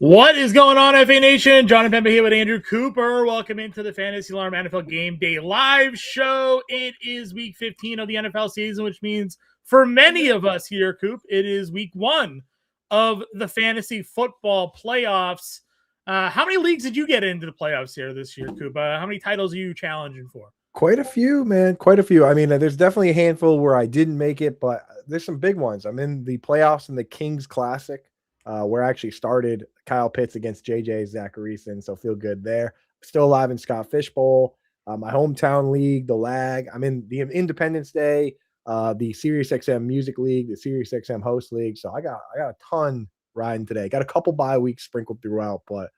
What is going on, FA Nation? John Impemba here with Andrew Cooper. Welcome into the Fantasy Alarm NFL Game Day live show. It is week 15 of the NFL season, which means for many of us here, Coop, it is week 1 of the fantasy football playoffs. How many leagues did you get into the playoffs here this year, Coop? How many titles are you challenging for? Quite a few, man. Quite a few. I mean, there's definitely a handful where I didn't make it, but there's some big ones. I'm in the playoffs in the Kings Classic, where I actually started Kyle Pitts against JJ Zacharyson, so feel good there. Still alive in Scott Fishbowl, my hometown league, the Lag. I'm in the Independence Day, the SiriusXM Music League, the SiriusXM Host League. So I got a ton riding today. Got a couple bye weeks sprinkled throughout, but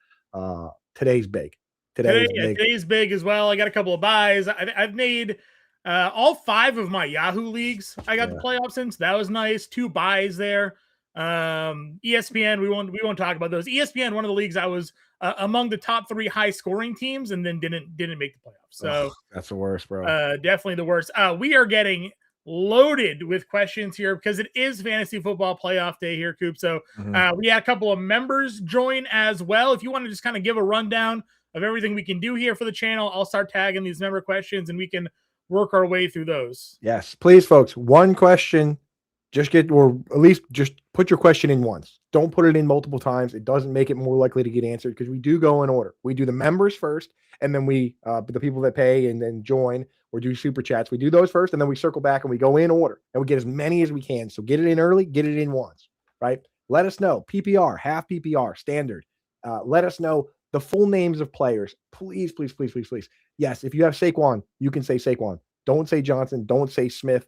today's big. Today's big as well. I got a couple of buys. I've made all 5 of my Yahoo leagues. I got the playoffs in, so that was nice. 2 buys there. ESPN, we won't talk about those. ESPN, one of the leagues I was among the top 3 high scoring teams, and then didn't make the playoffs. So that's the worst, bro. Definitely the worst. We are getting loaded with questions here because it is fantasy football playoff day here, Coop. So we had a couple of members join as well. If you want to just kind of give a rundown of everything we can do here for the channel, I'll start tagging these member questions and we can work our way through those. Yes, please, folks. One question. Or at least just put your question in once. Don't put it in multiple times. It doesn't make it more likely to get answered because we do go in order. We do the members first, and then the people that pay and then join or do super chats. We do those first, and then we circle back and we go in order and we get as many as we can. So get it in early, get it in once, right? Let us know PPR, half PPR, standard. Let us know the full names of players. Please, please, please, please, please. Yes, if you have Saquon, you can say Saquon. Don't say Johnson. Don't say Smith.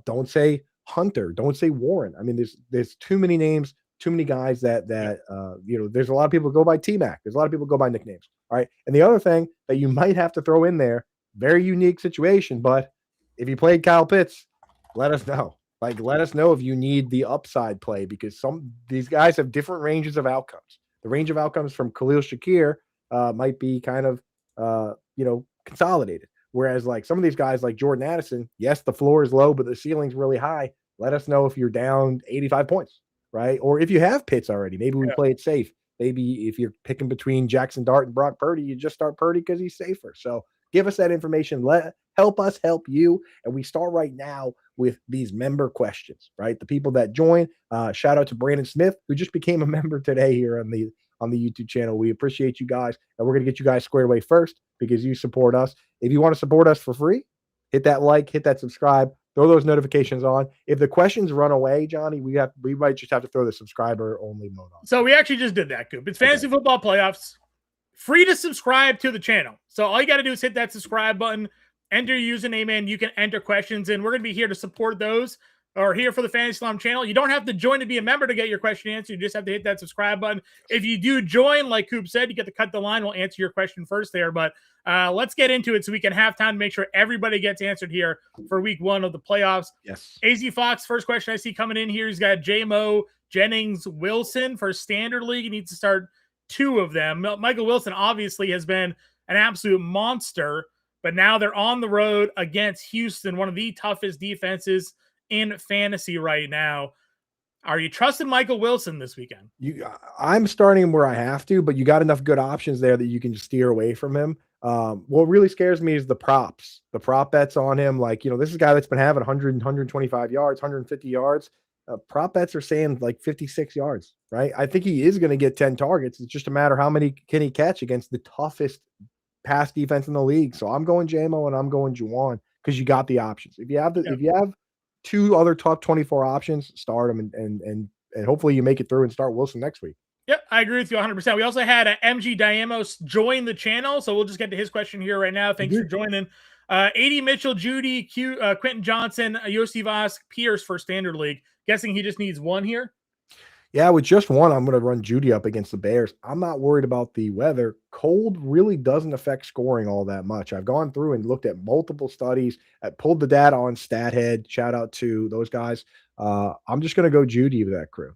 Don't say Hunter. Don't say Warren. I mean, there's too many names, too many guys that there's a lot of people go by T-Mac. There's a lot of people go by nicknames. All right. And the other thing that you might have to throw in there, very unique situation, but if you played Kyle Pitts, let us know. Let us know if you need the upside play because these guys have different ranges of outcomes. The range of outcomes from Khalil Shakir might be kind of consolidated. Whereas like some of these guys like Jordan Addison, yes, the floor is low, but the ceiling's really high. Let us know if you're down 85 points, right? Or if you have Pitts already, maybe we play it safe. Maybe if you're picking between Jackson Dart and Brock Purdy, you just start Purdy because he's safer. So give us that information. Help us help you. And we start right now with these member questions, right? The people that join, shout out to Brandon Smith, who just became a member today here on the YouTube channel. We appreciate you guys. And we're going to get you guys squared away first because you support us. If you want to support us for free, hit that like, hit that subscribe, throw those notifications on. If the questions run away, Johnny, we might just have to throw the subscriber only mode on. So we actually just did that, Coop. It's fantasy football playoffs. Free to subscribe to the channel. So all you got to do is hit that subscribe button, enter your username in. You can enter questions in. We're going to be here to support those. Or here for the Fantasy Alarm channel. You don't have to join to be a member to get your question answered. You just have to hit that subscribe button. If you do join, like Coop said, you get to cut the line. We'll answer your question first there. But let's get into it so we can have time to make sure everybody gets answered here for week 1 of the playoffs. Yes. AZ Fox, first question I see coming in here. He's got JMO, Jennings, Wilson for standard league. He needs to start 2 of them. Michael Wilson obviously has been an absolute monster, but now they're on the road against Houston, one of the toughest defenses in fantasy right now. Are you trusting Michael Wilson this weekend? I'm starting where I have to, but you got enough good options there that you can just steer away from him. What really scares me is the props, the prop bets on him. This is a guy that's been having 100, 125 yards, 150 yards. Prop bets are saying like 56 yards, right? I think he is going to get 10 targets. It's just a matter how many can he catch against the toughest pass defense in the league. So I'm going JMO and I'm going Juwan because you got the options. If you have 2 other top 24 options, start them and hopefully you make it through and start Wilson next week. Yep, I agree with you 100%. We also had MG Diamos join the channel, so we'll just get to his question here right now. Thanks for joining. 80 Mitchell, Judy, Quentin Johnson, Yossi Voss, Pierce for standard league. Guessing he just needs 1 here. Yeah, with just 1, I'm going to run Judy up against the Bears. I'm not worried about the weather. Cold really doesn't affect scoring all that much. I've gone through and looked at multiple studies. I pulled the data on StatHead. Shout out to those guys. I'm just going to go Judy with that crew.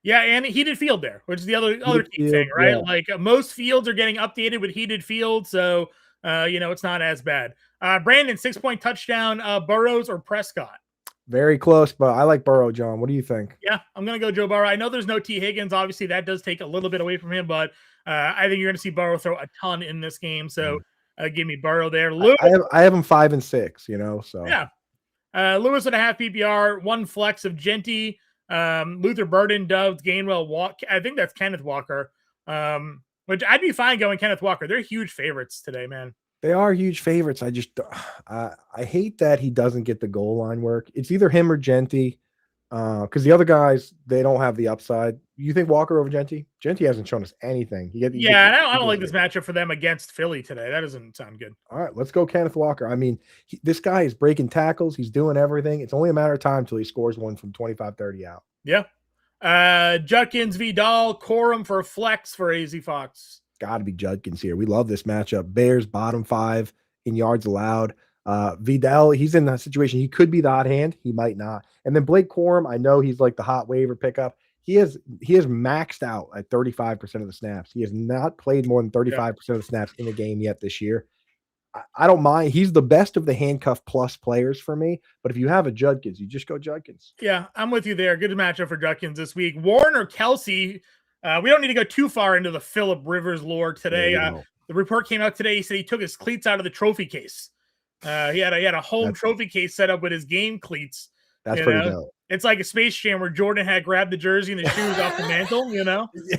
Yeah, and heated field there, which is the other key thing, right? Yeah. Most fields are getting updated with heated field, so it's not as bad. Brandon, 6-point touchdown, Burrows or Prescott? Very close, but I like Burrow, John. What do you think? Yeah, I'm going to go Joe Burrow. I know there's no T. Higgins. Obviously, that does take a little bit away from him, but I think you're going to see Burrow throw a ton in this game. So give me Burrow there. Lewis, I have him 5 and 6, so. Yeah. Lewis and a half PPR, one flex of Genty, Luther Burden, Doves, Gainwell, Walk. I think that's Kenneth Walker, which I'd be fine going Kenneth Walker. They're huge favorites today, man. They are huge favorites. I just I hate that he doesn't get the goal line work. It's either him or Genty, because the other guys, they don't have the upside. You think Walker over Genty? Genty hasn't shown us anything. I don't like this matchup for them against Philly today. That doesn't sound good. All right, let's go Kenneth Walker. I mean, this guy is breaking tackles. He's doing everything. It's only a matter of time till he scores one from 25-30 out. Yeah. Judkins, Vidal, Corum for a flex for AZ Fox. Got to be Judkins here. We love this matchup. Bears bottom 5 in yards allowed. Vidal, he's in that situation. He could be the hot hand. He might not. And then Blake Corum, I know he's like the hot waiver pickup. He has maxed out at 35% of the snaps. He has not played more than 35% of the snaps in a game yet this year. I don't mind. He's the best of the handcuff plus players for me. But if you have a Judkins, you just go Judkins. Yeah, I'm with you there. Good matchup for Judkins this week. Warren or Kelsey. We don't need to go too far into the Phillip Rivers lore today. The report came out today. He said he took his cleats out of the trophy case. He had a home trophy case set up with his game cleats. That's pretty dope. It's like a Space Jam where Jordan had grabbed the jersey and the shoes off the mantle,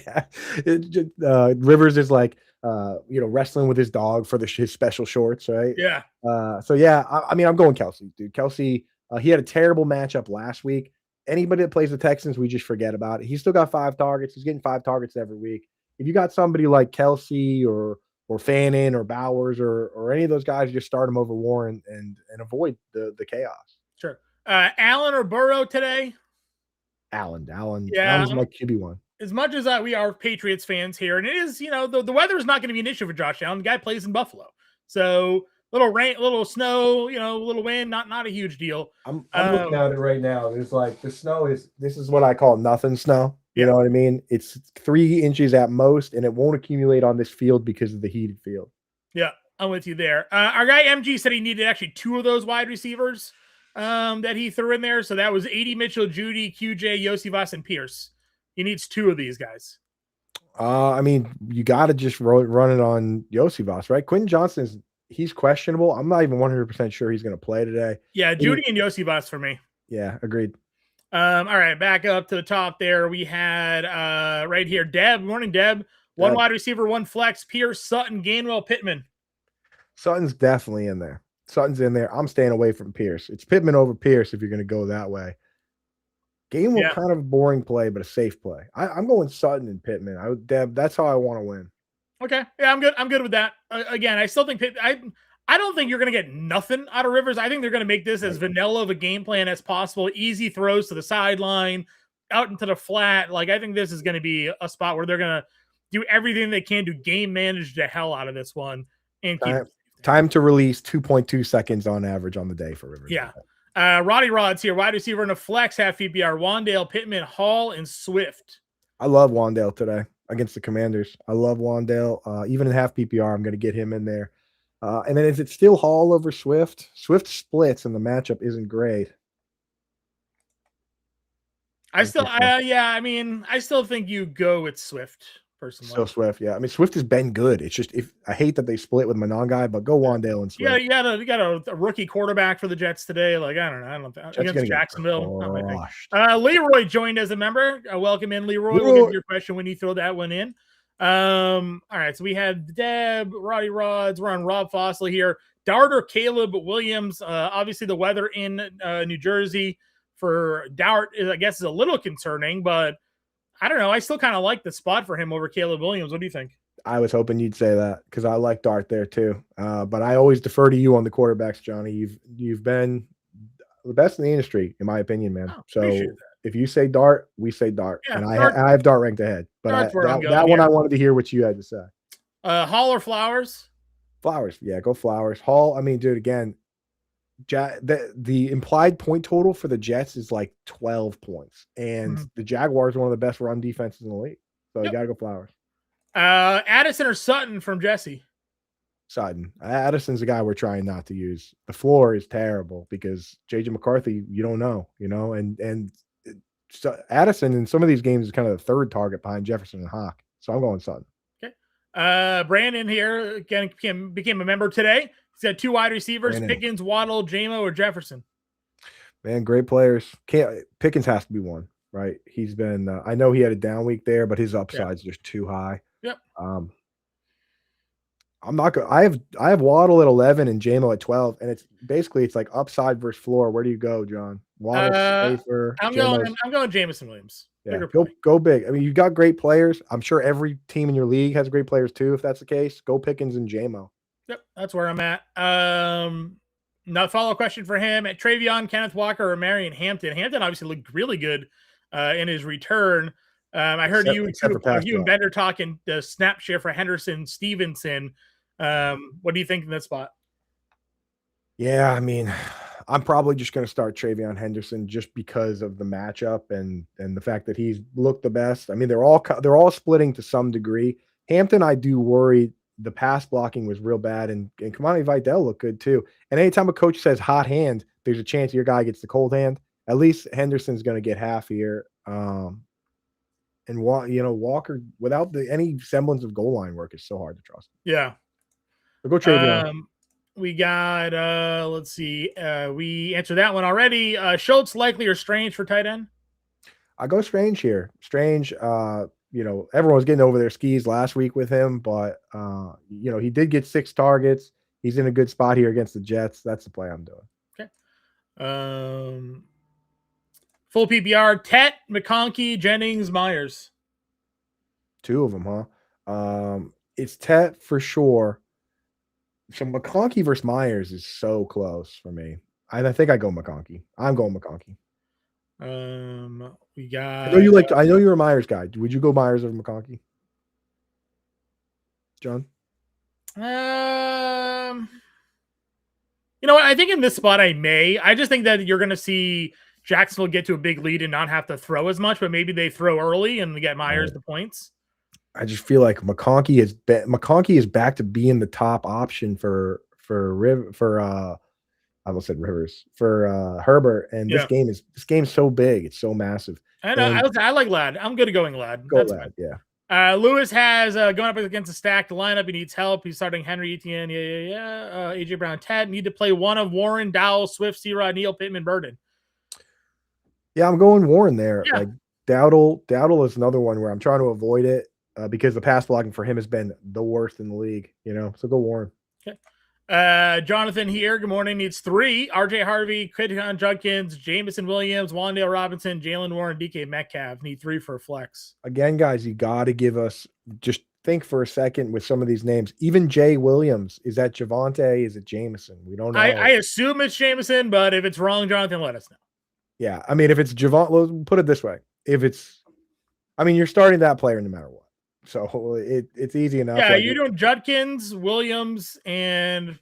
Yeah. Rivers is like, wrestling with his dog for his special shorts, right? Yeah. I mean, I'm going Kelsey, dude. Kelsey, he had a terrible matchup last week. Anybody that plays the Texans, we just forget about it. He's still got 5 targets. He's getting 5 targets every week. If you got somebody like Kelsey or Fannin or Bowers or any of those guys, just start them over Warren and avoid the chaos. Sure. Allen or Burrow today? Allen. Yeah. Allen's my QB1. As much as we are Patriots fans here, and it is, the weather is not going to be an issue for Josh Allen. The guy plays in Buffalo. So little rain, little snow, little wind, not a huge deal. I'm looking at it right now. There's like the snow this is what I call nothing snow. You know what I mean? It's 3 inches at most, and it won't accumulate on this field because of the heated field. Yeah, I'm with you there. Our guy MG said he needed actually 2 of those wide receivers that he threw in there. So that was 80 Mitchell, Judy, QJ, Yosivas, and Pierce. He needs 2 of these guys. I mean, you got to just run it on Yosivas, right? Quentin Johnson he's questionable. I'm not even 100% sure he's going to play today. Yeah, Judy and Yosivas for me. Yeah, agreed. All right, back up to the top there. We had right here, Deb. Morning, Deb. 1 wide receiver, 1 flex. Pierce, Sutton, Gainwell, Pittman. Sutton's definitely in there. Sutton's in there. I'm staying away from Pierce. It's Pittman over Pierce if you're going to go that way. Gainwell kind of a boring play, but a safe play. I'm going Sutton and Pittman. Deb, that's how I want to win. Okay. Yeah, I'm good. I'm good with that. Again, I still think I don't think you're going to get nothing out of Rivers. I think they're going to make this as vanilla of a game plan as possible. Easy throws to the sideline, out into the flat. Like, I think this is going to be a spot where they're going to do everything they can to game manage the hell out of this one. And time to release 2.2 seconds on average on the day for Rivers. Yeah. Roddy Rod's here, wide receiver in a flex, half PPR. Wandale, Pittman, Hall, and Swift. I love Wandale today against the Commanders. I love Wandale. Even in half PPR, I'm going to get him in there. And then is it still Hall over Swift? Swift splits and the matchup isn't great. I still think you go with Swift personally. Still Swift, yeah. I mean, Swift has been good. It's just I hate that they split with Manon guy, but go Wandale and Swift. Yeah, you got a rookie quarterback for the Jets today. Like, I don't know. Against Jacksonville. Leroy joined as a member. Welcome in, Leroy. We'll get your question when you throw that one in. All right, so we had Deb, Roddy Rods. We're on Rob Fossil here. Dart or Caleb Williams. Obviously, the weather in New Jersey for Dart I guess is a little concerning, but I don't know. I still kind of like the spot for him over Caleb Williams. What do you think? I was hoping you'd say that because I like Dart there too. But I always defer to you on the quarterbacks, Johnny. You've been the best in the industry, in my opinion, man. So if you say Dart, we say Dart, and I have Dart ranked ahead. But that one I wanted to hear what you had to say. Hall or Flowers? Flowers, yeah, go Flowers. Hall, I mean, dude, again, the implied point total for the Jets is like 12 points, and the Jaguars are one of the best run defenses in the league. So you got to go Flowers. Addison or Sutton from Jesse? Sutton. Addison's a guy we're trying not to use. The floor is terrible because JJ McCarthy, you don't know, and so Addison in some of these games is kind of the third target behind Jefferson and Hawk. So I'm going Sutton. Okay. Brandon here again became a member today. He's got 2 wide receivers: Pickens, Waddle, JMO, or Jefferson. Man, great players. Pickens has to be one, right? He's been. I know he had a down week there, but his upside's just too high. Yep. I'm not going. I have Waddle at 11 and JMO at 12, and it's like upside versus floor. Where do you go, John? Waddle safer. I'm going Jameson Williams. Yeah, go big. I mean, you've got great players. I'm sure every team in your league has great players too. If that's the case, go Pickens and JMO. Yep, that's where I'm at. Not follow question for him at Travion, Kenneth Walker, or Marion Hampton. Hampton obviously looked really good in his return. I heard you and Bender talking the snap share for Henderson Stevenson. What do you think in that spot? Yeah, I mean, I'm probably just going to start Travion Henderson just because of the matchup and the fact that he's looked the best. I mean, they're all splitting to some degree. Hampton, I do worry the pass blocking was real bad, and Kamani Vidal looked good too. And anytime a coach says hot hand, there's a chance your guy gets the cold hand. At least Henderson's going to get half here. And Walker without any semblance of goal line work is so hard to trust. Yeah. So go Travion. We got let's see. We answered that one already. Schultz likely or Strange for tight end? I go Strange here. Strange, everyone was getting over their skis last week with him, but he did get 6 targets. He's in a good spot here against the Jets. That's the play I'm doing. Okay. Full PPR, Tet, McConkey, Jennings, Myers. 2 of them, huh? It's Tet for sure. So McConkey versus Myers is so close for me. I think I go McConkey. I'm going McConkey. We got. I know you're a Myers guy. Would you go Myers over McConkey, John? You know what? I think in this spot I may. I just think that you're going to see Jacksonville get to a big lead and not have to throw as much, but maybe they throw early and get Myers the points. I just feel like McConkey is back to being the top option for I almost said Rivers for Herbert, and this game's so big, it's so massive. And I like Ladd. I'm good at going Ladd. Go Ladd, yeah. Lewis has going up against a stacked lineup. He needs help. He's starting Henry Etienne. AJ Brown, Ted need to play one of Warren, Dowell, Swift, C-Rod, Neal, Pittman, Burden. Yeah, I'm going Warren there. Yeah. Like Dowdle is another one where I'm trying to avoid it. Because the pass blocking for him has been the worst in the league, so go Warren. Okay. Jonathan here, good morning, needs 3. RJ Harvey, Quinton Judkins, Jameson Williams, Wandale Robinson, Jalen Warren, DK Metcalf. Need 3 for a flex. Again, guys, you got to give us, just think for a second with some of these names. Even Jay Williams, is that Javonte? Is it Jameson? We don't know. I assume it's Jameson, but if it's wrong, Jonathan, let us know. Yeah, I mean, if it's Javonte, put it this way. You're starting that player no matter what. So it's easy enough. Yeah, you're doing Judkins, Williams, and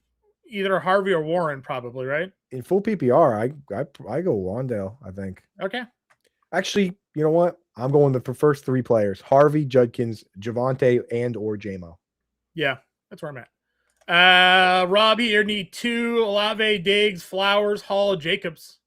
either Harvey or Warren, probably, right? In full PPR, I go Wandale, I think. Okay. Actually, you know what? I'm going the first 3 players: Harvey, Judkins, Javonte, and or JMO. Yeah, that's where I'm at. Rob here need 2: Olave, Diggs, Flowers, Hall, Jacobs.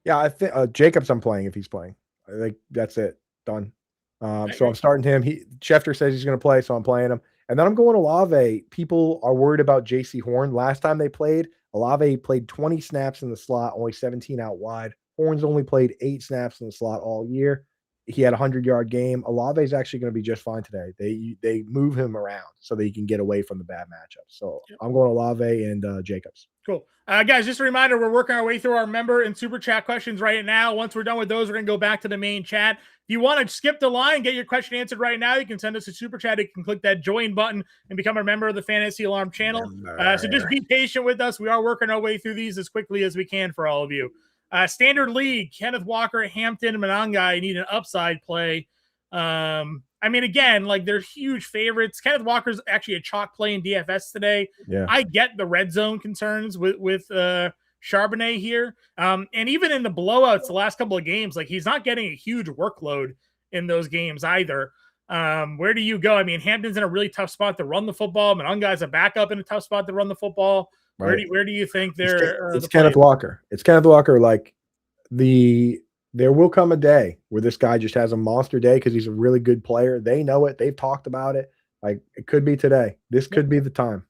Yeah, I think Jacobs I'm playing if he's playing. I think that's it. Done. So I'm starting him. Schefter says he's going to play, so I'm playing him. And then I'm going Olave. People are worried about J.C. Horn. Last time they played, Olave played 20 snaps in the slot, only 17 out wide. Horn's only played 8 snaps in the slot all year. He had a 100-yard game. Olave is actually going to be just fine today. They move him around so that he can get away from the bad matchups. So I'm going Olave and Jacobs. Cool. Guys, just a reminder, we're working our way through our member and super chat questions right now. Once we're done with those, we're going to go back to the main chat. If you want to skip the line, get your question answered right now, you can send us a super chat. You can click that join button and become a member of the Fantasy Alarm channel. So just be patient with us. We are working our way through these as quickly as we can for all of you. Standard League, Kenneth Walker, Hampton, and Monangai need an upside play. Again, they're huge favorites. Kenneth Walker's actually a chalk play in DFS today. Yeah. I get the red zone concerns with Charbonnet here. And even in the blowouts the last couple of games, he's not getting a huge workload in those games either. Where do you go? I mean, Hampton's in a really tough spot to run the football. Mononga's a backup in a tough spot to run the football. Right. Where do you think It's, they're it's the Kenneth plays? Walker. It's Kenneth Walker. Like there will come a day where this guy just has a monster day because he's a really good player. They know it. They've talked about it. Like it could be today. This could be the time.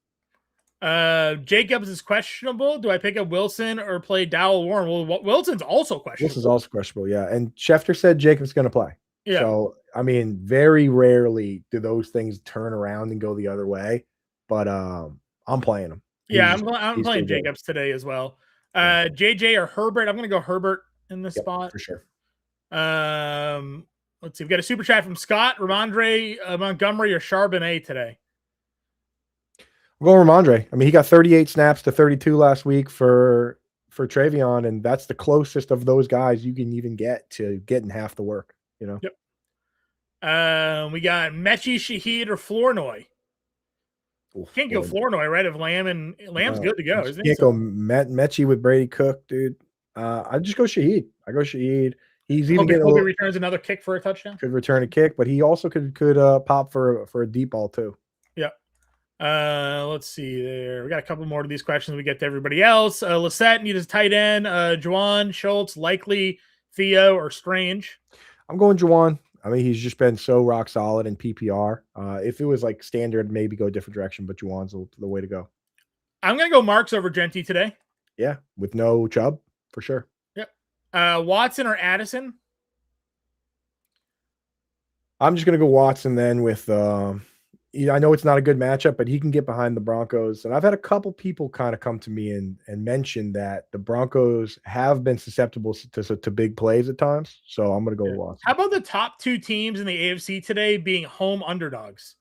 Jacobs is questionable. Do I pick up Wilson or play Dowell Warren? Well, Wilson's also questionable. Wilson's also questionable, yeah. And Schefter said Jacobs going to play. Yeah. So, I mean, very rarely do those things turn around and go the other way. But I'm playing him. I'm playing Jacobs today as well. JJ or Herbert? I'm going to go Herbert in this spot. For sure. Let's see. We've got a super chat from Scott. Ramondre Montgomery or Charbonnet today? I'm going Ramondre. I mean, he got 38 snaps to 32 last week for Travion, and that's the closest of those guys you can even get to getting half the work, you know? Yep. We got Mechie, Shaheed, or Flournoy. Can't go Flournoy, right? If Lamb's good to go, isn't he? Can't go Mechie with Brady Cook, dude. I just go Shaheed. I go Shaheed. He's even getting Kobe returns another kick for a touchdown. Could return a kick, but he also could pop for a deep ball too. Yeah. Let's see there. We got a couple more of these questions we get to everybody else. Lissette needs a tight end. Juwan, Schultz, Likely, Theo, or Strange. I'm going Juwan. I mean, he's just been so rock solid in PPR. If it was like standard, maybe go a different direction, but Juwan's the way to go. I'm going to go Marks over Genty today. Yeah, with no Chubb, for sure. Yep. Watson or Addison? I'm just going to go Watson then with I know it's not a good matchup, but he can get behind the Broncos. And I've had a couple people kind of come to me and mention that the Broncos have been susceptible to big plays at times. So I'm going to go with Watson. How about the top two teams in the AFC today being home underdogs?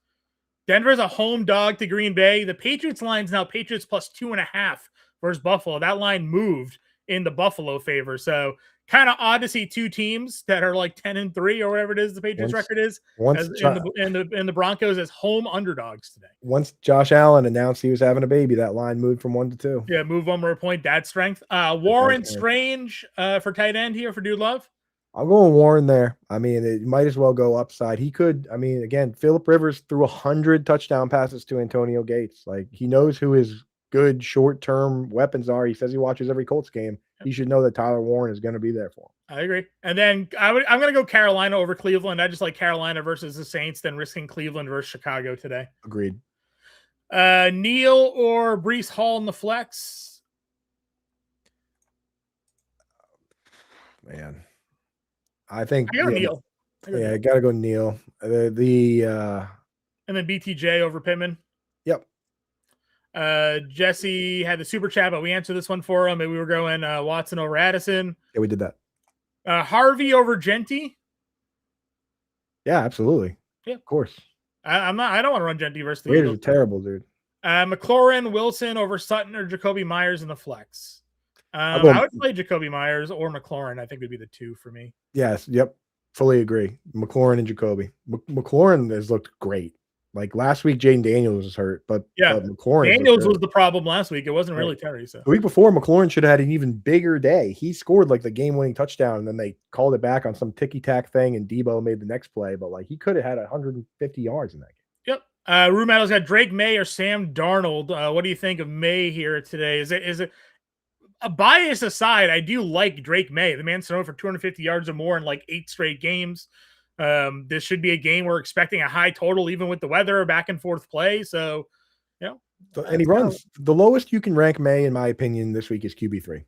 Denver's a home dog to Green Bay. The Patriots line's now Patriots plus 2.5 versus Buffalo. That line moved in the Buffalo favor. So kind of odd to see two teams that are like 10-3 or whatever it is the Patriots record is in the Broncos as home underdogs today. Once Josh Allen announced he was having a baby, that line moved from 1 to 2. Yeah, move one more point. Dad strength. Warren Strange for tight end here for Dude Love. I'm going Warren there. I mean, it might as well go upside. He could. I mean, again, Phillip Rivers threw 100 touchdown passes to Antonio Gates. Like he knows who his good short-term weapons are. He says he watches every Colts game. He should know that Tyler Warren is going to be there for him. I agree. And then I'm going to go Carolina over Cleveland. I just like Carolina versus the Saints than risking Cleveland versus Chicago today. Agreed. Neal or Breece Hall in the flex? Man, I think I go Neal. I got to go Neal. And then BTJ over Pittman. Yep. Jesse had the super chat, but we answered this one for him, and we were going Watson over Addison. Yeah, we did that. Harvey over Genty. Yeah, absolutely. Yeah, of course. I don't want to run Genty versus the Raiders are terrible, dude. McLaurin, Wilson over Sutton or Jacoby Myers in the flex. I would play Jacoby Myers or McLaurin. I think would be the two for me. Yes. Yep. Fully agree. McLaurin and Jacoby. McLaurin has looked great. Like last week, Jaden Daniels was hurt, but McLaurin Daniels was the problem last week. It wasn't really Terry. So the week before, McLaurin should have had an even bigger day. He scored like the game-winning touchdown, and then they called it back on some ticky-tack thing, and Debo made the next play. But like he could have had 150 yards in that game. Yep. Rumedo's got Drake May or Sam Darnold. What do you think of May here today? Is it a bias aside? I do like Drake May. The man's thrown for 250 yards or more in like 8 straight games. This should be a game we're expecting a high total, even with the weather, back and forth play. So, and he runs the lowest you can rank May, in my opinion, this week is QB3.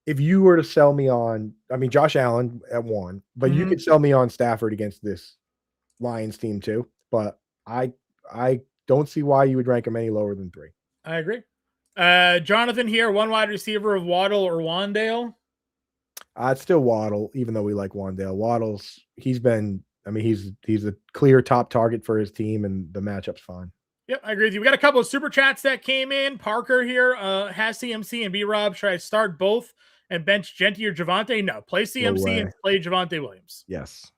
If you were to sell me on, I mean, Josh Allen at 1, but you could sell me on Stafford against this Lions team too. But I don't see why you would rank him any lower than 3. I agree. Jonathan here, one wide receiver of Waddle or Wandale. It's still Waddle, even though we like Wandale. Waddle's he's a clear top target for his team, and the matchup's fine. Yep, I agree with you. We got a couple of super chats that came in. Parker here has CMC and B-Rob. Should I start both and bench Genty or Javonte? No, play CMC and play Javonte Williams. Yes.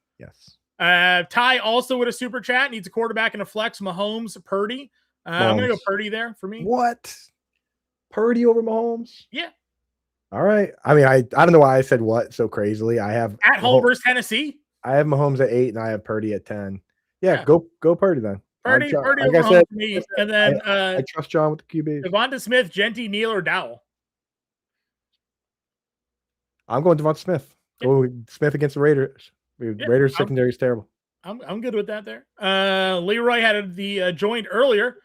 Ty also with a super chat needs a quarterback and a flex. Mahomes, Purdy. I'm going to go Purdy there for me. What? Purdy over Mahomes? Yeah. All right. I mean, I don't know why I said what so crazily. I have at home versus Tennessee. I have Mahomes at 8 and I have Purdy at 10. Yeah, go Purdy then. Purdy Like over I home said, for me. And then I trust John with the QBs. Devonta Smith, Genty, Neal, or Dowell. I'm going Devonta Smith. Go Smith against the Raiders. Raiders secondary is terrible. I'm good with that there. Leroy had the joint earlier.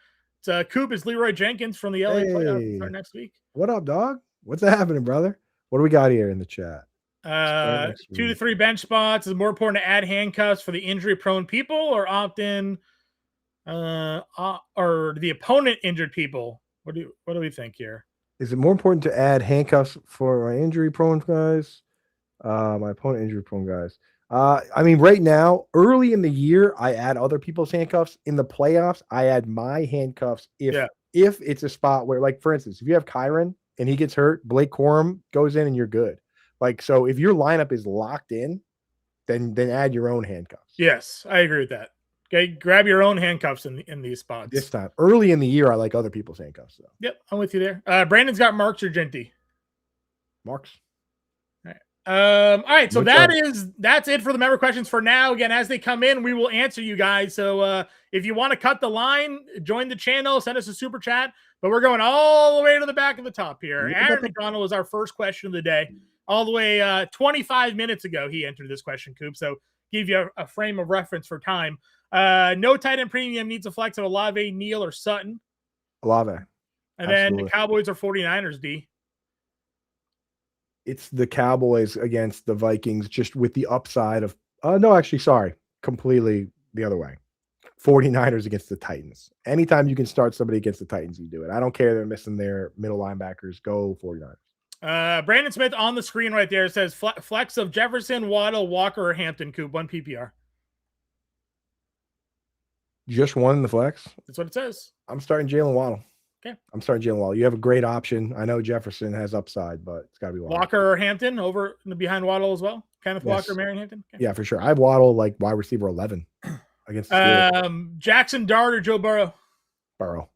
It's Coop is Leroy Jenkins from the LA playoffs start next week. What up, dog? What's happening, brother? What do we got here in the chat? 2 to 3 bench spots. Is it more important to add handcuffs for the injury-prone people or opt in or the opponent injured people? What do we think here? Is it more important to add handcuffs for my injury-prone guys? My opponent injury-prone guys. I mean, right now, early in the year, I add other people's handcuffs. In the playoffs, I add my handcuffs if it's a spot where, like, for instance, if you have Kyron and he gets hurt, Blake Corum goes in and you're good. Like, so if your lineup is locked in, then add your own handcuffs. Yes, I agree with that. Okay, grab your own handcuffs in these spots. This time, early in the year, I like other people's handcuffs, though. Yep, I'm with you there. Brandon's got Marks or Genty. Marks. All right, so that's it for the member questions for now. Again, as they come in, we will answer you guys. So if you want to cut the line, join the channel, send us a super chat. But we're going all the way to the back of the top here. Aaron McDonald was our first question of the day. All the way 25 minutes ago, he entered this question, Coop. So give you a frame of reference for time. No tight end premium needs a flex of Olave, Neal, or Sutton. Olave. And then the Cowboys or 49ers, D. It's the Cowboys against the Vikings, just with the upside of completely the other way. 49ers against the Titans. Anytime you can start somebody against the Titans, you do it. I don't care they're missing their middle linebackers. Go 49ers. Brandon Smith on the screen right there says flex of Jefferson, Waddle, Walker, or Hampton. Coop, 1 PPR. Just one in the flex? That's what it says. I'm starting Jalen Waddle. Okay. I'm starting Jalen Waddle. You have a great option. I know Jefferson has upside, but it's got to be Waddle. Walker or Hampton over behind Waddle as well? Kenneth Walker, Marion Hampton? Okay. Yeah, for sure. I have Waddle like wide receiver 11 against the Steelers. Jackson Dart or Joe Burrow? Burrow.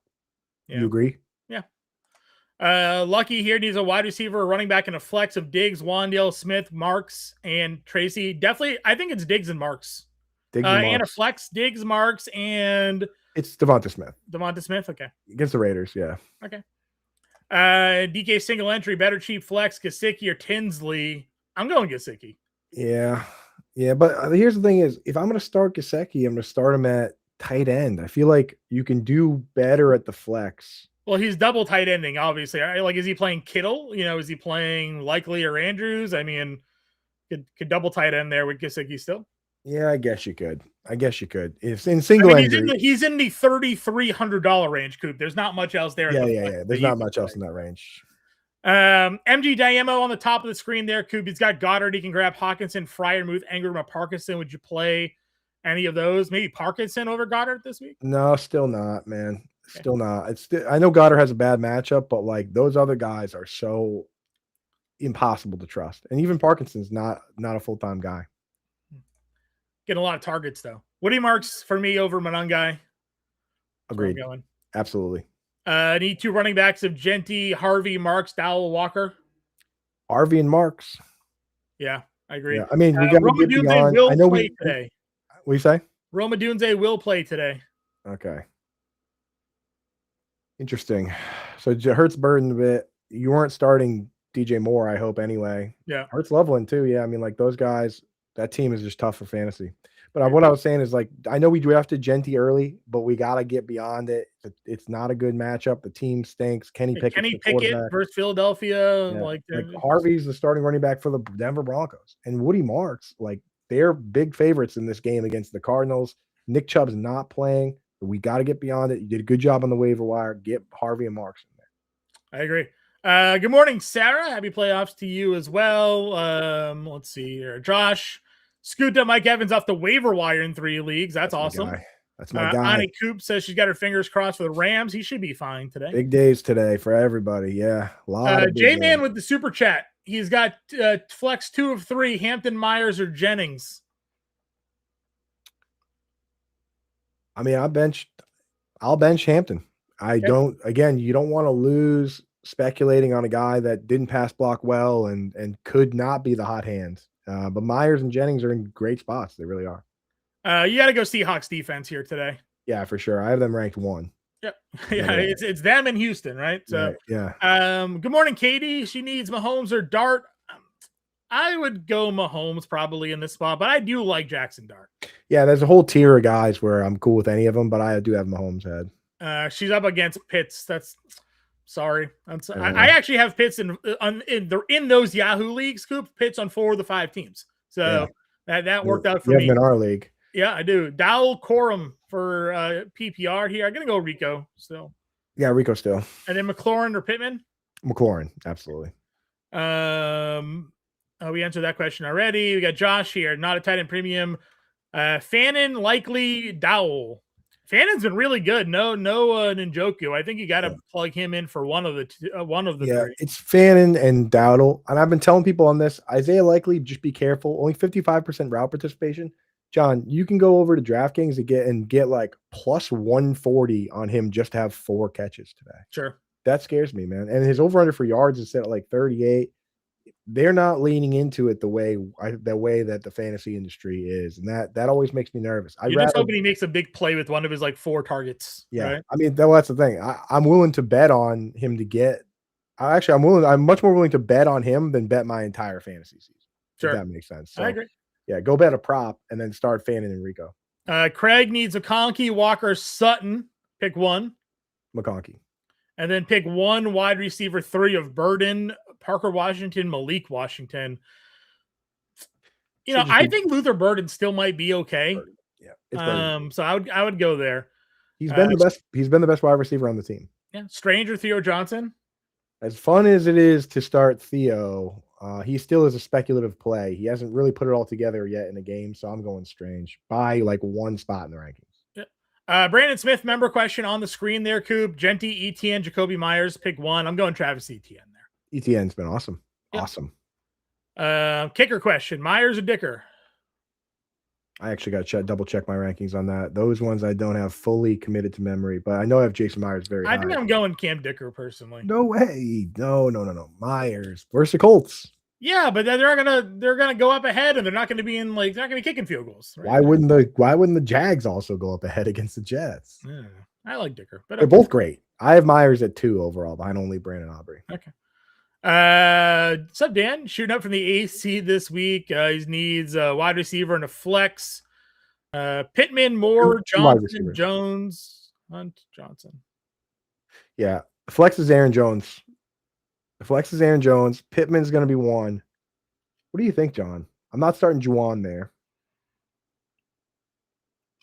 Yeah. You agree? Yeah. Lucky here needs a wide receiver, a running back, and a flex of Diggs, Wandale, Smith, Marks, and Tracy. Definitely, I think it's Diggs and Marks. And a flex, Diggs, Marks, and it's Devonta Smith. Devonta Smith, okay. Against the Raiders, yeah. Okay. DK single entry, better cheap flex, Gesicki or Tinsley. I'm going Gesicki. Yeah. Yeah, but here's the thing is, if I'm going to start Gesicki, I'm going to start him at tight end. I feel like you can do better at the flex. Well, he's double tight ending, obviously. Like, is he playing Kittle? Is he playing Likely or Andrews? I mean, could double tight end there with Gesicki still? Yeah, I guess you could. If in single entry, he's in the $3,300 range, Coop. There's not much else there. Yeah. There's not much else in that range. MG Diamo on the top of the screen there, Coop. He's got Goddard. He can grab Hawkinson, Freiermuth, Ingram, or Parkinson. Would you play any of those? Maybe Parkinson over Goddard this week? No, still not, man. Okay. Still not. I know Goddard has a bad matchup, but like those other guys are so impossible to trust. And even Parkinson's not a full-time guy. Getting a lot of targets though. Woody Marks for me over Monangai. Agreed. Absolutely. Need 2 running backs of Genty, Harvey, Marks, Dowell, Walker. Harvey and Marks. Yeah, I agree. Yeah, I mean, we got to get beyond. Will play today. What do you say? Roma Dunze will play today. Okay. Interesting. So Hurts burdened a bit. You weren't starting DJ Moore, I hope, anyway. Yeah. Hurts Loveland too. Yeah, I mean, like those guys. That team is just tough for fantasy. But what I was saying is, like, I know we drafted Genty early, but we got to get beyond it. It's not a good matchup. The team stinks. Kenny Pickett versus Philadelphia. Yeah. Like Harvey's the starting running back for the Denver Broncos. And Woody Marks, like, they're big favorites in this game against the Cardinals. Nick Chubb's not playing. We got to get beyond it. You did a good job on the waiver wire. Get Harvey and Marks in there. I agree. Good morning, Sarah. Happy playoffs to you as well. Let's see here. Josh scooped up Mike Evans off the waiver wire in 3 leagues. That's awesome. That's my guy. Ani Coop says she's got her fingers crossed for the Rams. He should be fine today. Big days today for everybody. Yeah. A lot of J-Man with the super chat. He's got flex 2 of 3, Hampton, Myers, or Jennings. I mean, I'll bench Hampton. You don't want to lose speculating on a guy that didn't pass block well and could not be the hot hand. But Myers and Jennings are in great spots. They really are. You got to go Seahawks defense here today. Yeah, for sure. I have them ranked 1. Yep. Yeah, it's them in Houston, right? So, right, yeah. Good morning, Katie. She needs Mahomes or Dart. I would go Mahomes probably in this spot, but I do like Jackson Dart. Yeah, there's a whole tier of guys where I'm cool with any of them, but I do have Mahomes head. She's up against Pitts. That's sorry. I actually have Pitts in those Yahoo leagues. Scoop Pitts on 4 of the 5 teams. So that worked out for me. You have him in our league. Yeah, I do. Dowell Corum for PPR here. I'm gonna go Rico still. Yeah, Rico still. And then McLaurin or Pittman? McLaurin, absolutely. We answered that question already. We got Josh here, not a tight end premium. Fannin, likely Dowell. Fannon's been really good. No, Njoku. I think you got to plug him in for one of the three. It's Fannin and Dowdle. And I've been telling people on this, Isaiah Likely, just be careful. Only 55% route participation. John, you can go over to DraftKings and get like plus 140 on him just to have 4 catches today. Sure. That scares me, man. And his over-under for yards is set at like 38. They're not leaning into it the way that the fantasy industry is, and that always makes me nervous. You're just hoping he makes a big play with one of his like 4 targets. Yeah, right? I mean that's the thing. I'm willing to bet on him to get. I'm much more willing to bet on him than bet my entire fantasy season. Sure, if that makes sense. So, I agree. Yeah, go bet a prop and then start Fannin and Rico. Craig needs a Conky, Walker, Sutton. Pick 1. McConkey. And then pick 1 wide receiver 3 of Burden, Parker Washington, Malik Washington. I think Luther Burden still might be okay. Burden. Yeah. So I would go there. He's been the best. He's been the best wide receiver on the team. Yeah. Strange or Theo Johnson. As fun as it is to start Theo, he still is a speculative play. He hasn't really put it all together yet in a game, so I'm going Strange by like 1 spot in the rankings. Brandon Smith, member question on the screen there, Coop. Genty, Etienne, Jacoby Myers, pick 1. I'm going Travis Etienne there. Etienne's been awesome. Yep. Awesome. Kicker question, Myers or Dicker? I actually got to double check my rankings on that. Those ones I don't have fully committed to memory, but I know I have Jason Myers very high. I think I'm going Cam Dicker personally. No way. No. Myers versus the Colts. Yeah, but they're gonna go up ahead, and they're not gonna be kicking field goals. Right? Why wouldn't the Jags also go up ahead against the Jets? Yeah, I like Dicker, but they're both great. I have Myers at 2 overall, behind only Brandon Aubrey. Okay. What's up, Dan? Shooting up from the AC this week. He needs a wide receiver and a flex. Pittman, Moore, Johnson, Jones, Hunt, Johnson. Yeah, the flex is Aaron Jones. Pittman's going to be 1. What do you think, John? I'm not starting Juwan there.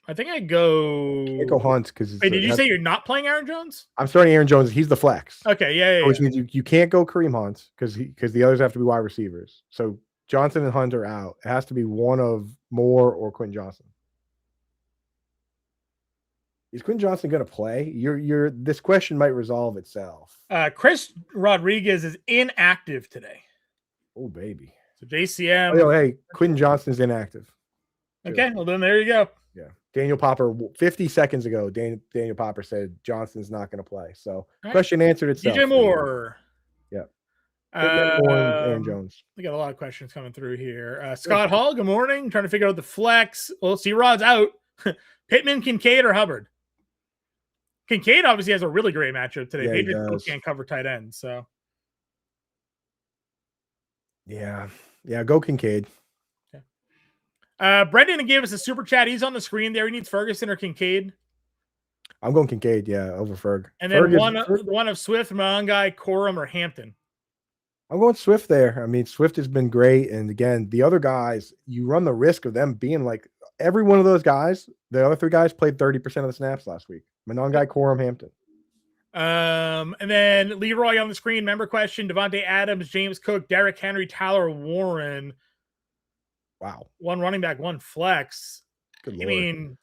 I think I go Hunt because. Wait, did you say you're not playing Aaron Jones? I'm starting Aaron Jones. He's the flex. Okay, yeah. Which means you can't go Kareem Hunt because the others have to be wide receivers. So Johnson and Hunt are out. It has to be one of Moore or Quentin Johnson. Is Quentin Johnson going to play? This question might resolve itself. Chris Rodriguez is inactive today. Oh, baby. So JCM. Oh, hey, Quentin Johnson is inactive. Okay, well then there you go. Yeah. Daniel Popper, 50 seconds ago, Daniel Popper said Johnson's not going to play. So question answered itself. DJ Moore. Yeah. Aaron Jones. We got a lot of questions coming through here. Scott Hall, good morning. Trying to figure out the flex. Well, C-Rod's out. Pittman, Kincaid, or Hubbard? Kincaid obviously has a really great matchup today. Patriots can't cover tight ends, so. Yeah, go Kincaid. Brendan gave us a super chat. He's on the screen there. He needs Ferguson or Kincaid. I'm going Kincaid, over Ferg. And then one of Swift, Mongai, Corum, or Hampton. I'm going Swift there. I mean, Swift has been great. And again, the other guys, you run the risk of them being like every one of those guys. The other 3 guys played 30% of the snaps last week. Mongai, Corum, Hampton. And then Leroy on the screen. Member question: Devontae Adams, James Cook, Derrick Henry, Tyler Warren. Wow. 1 running back, 1 flex. Good Lord. I mean,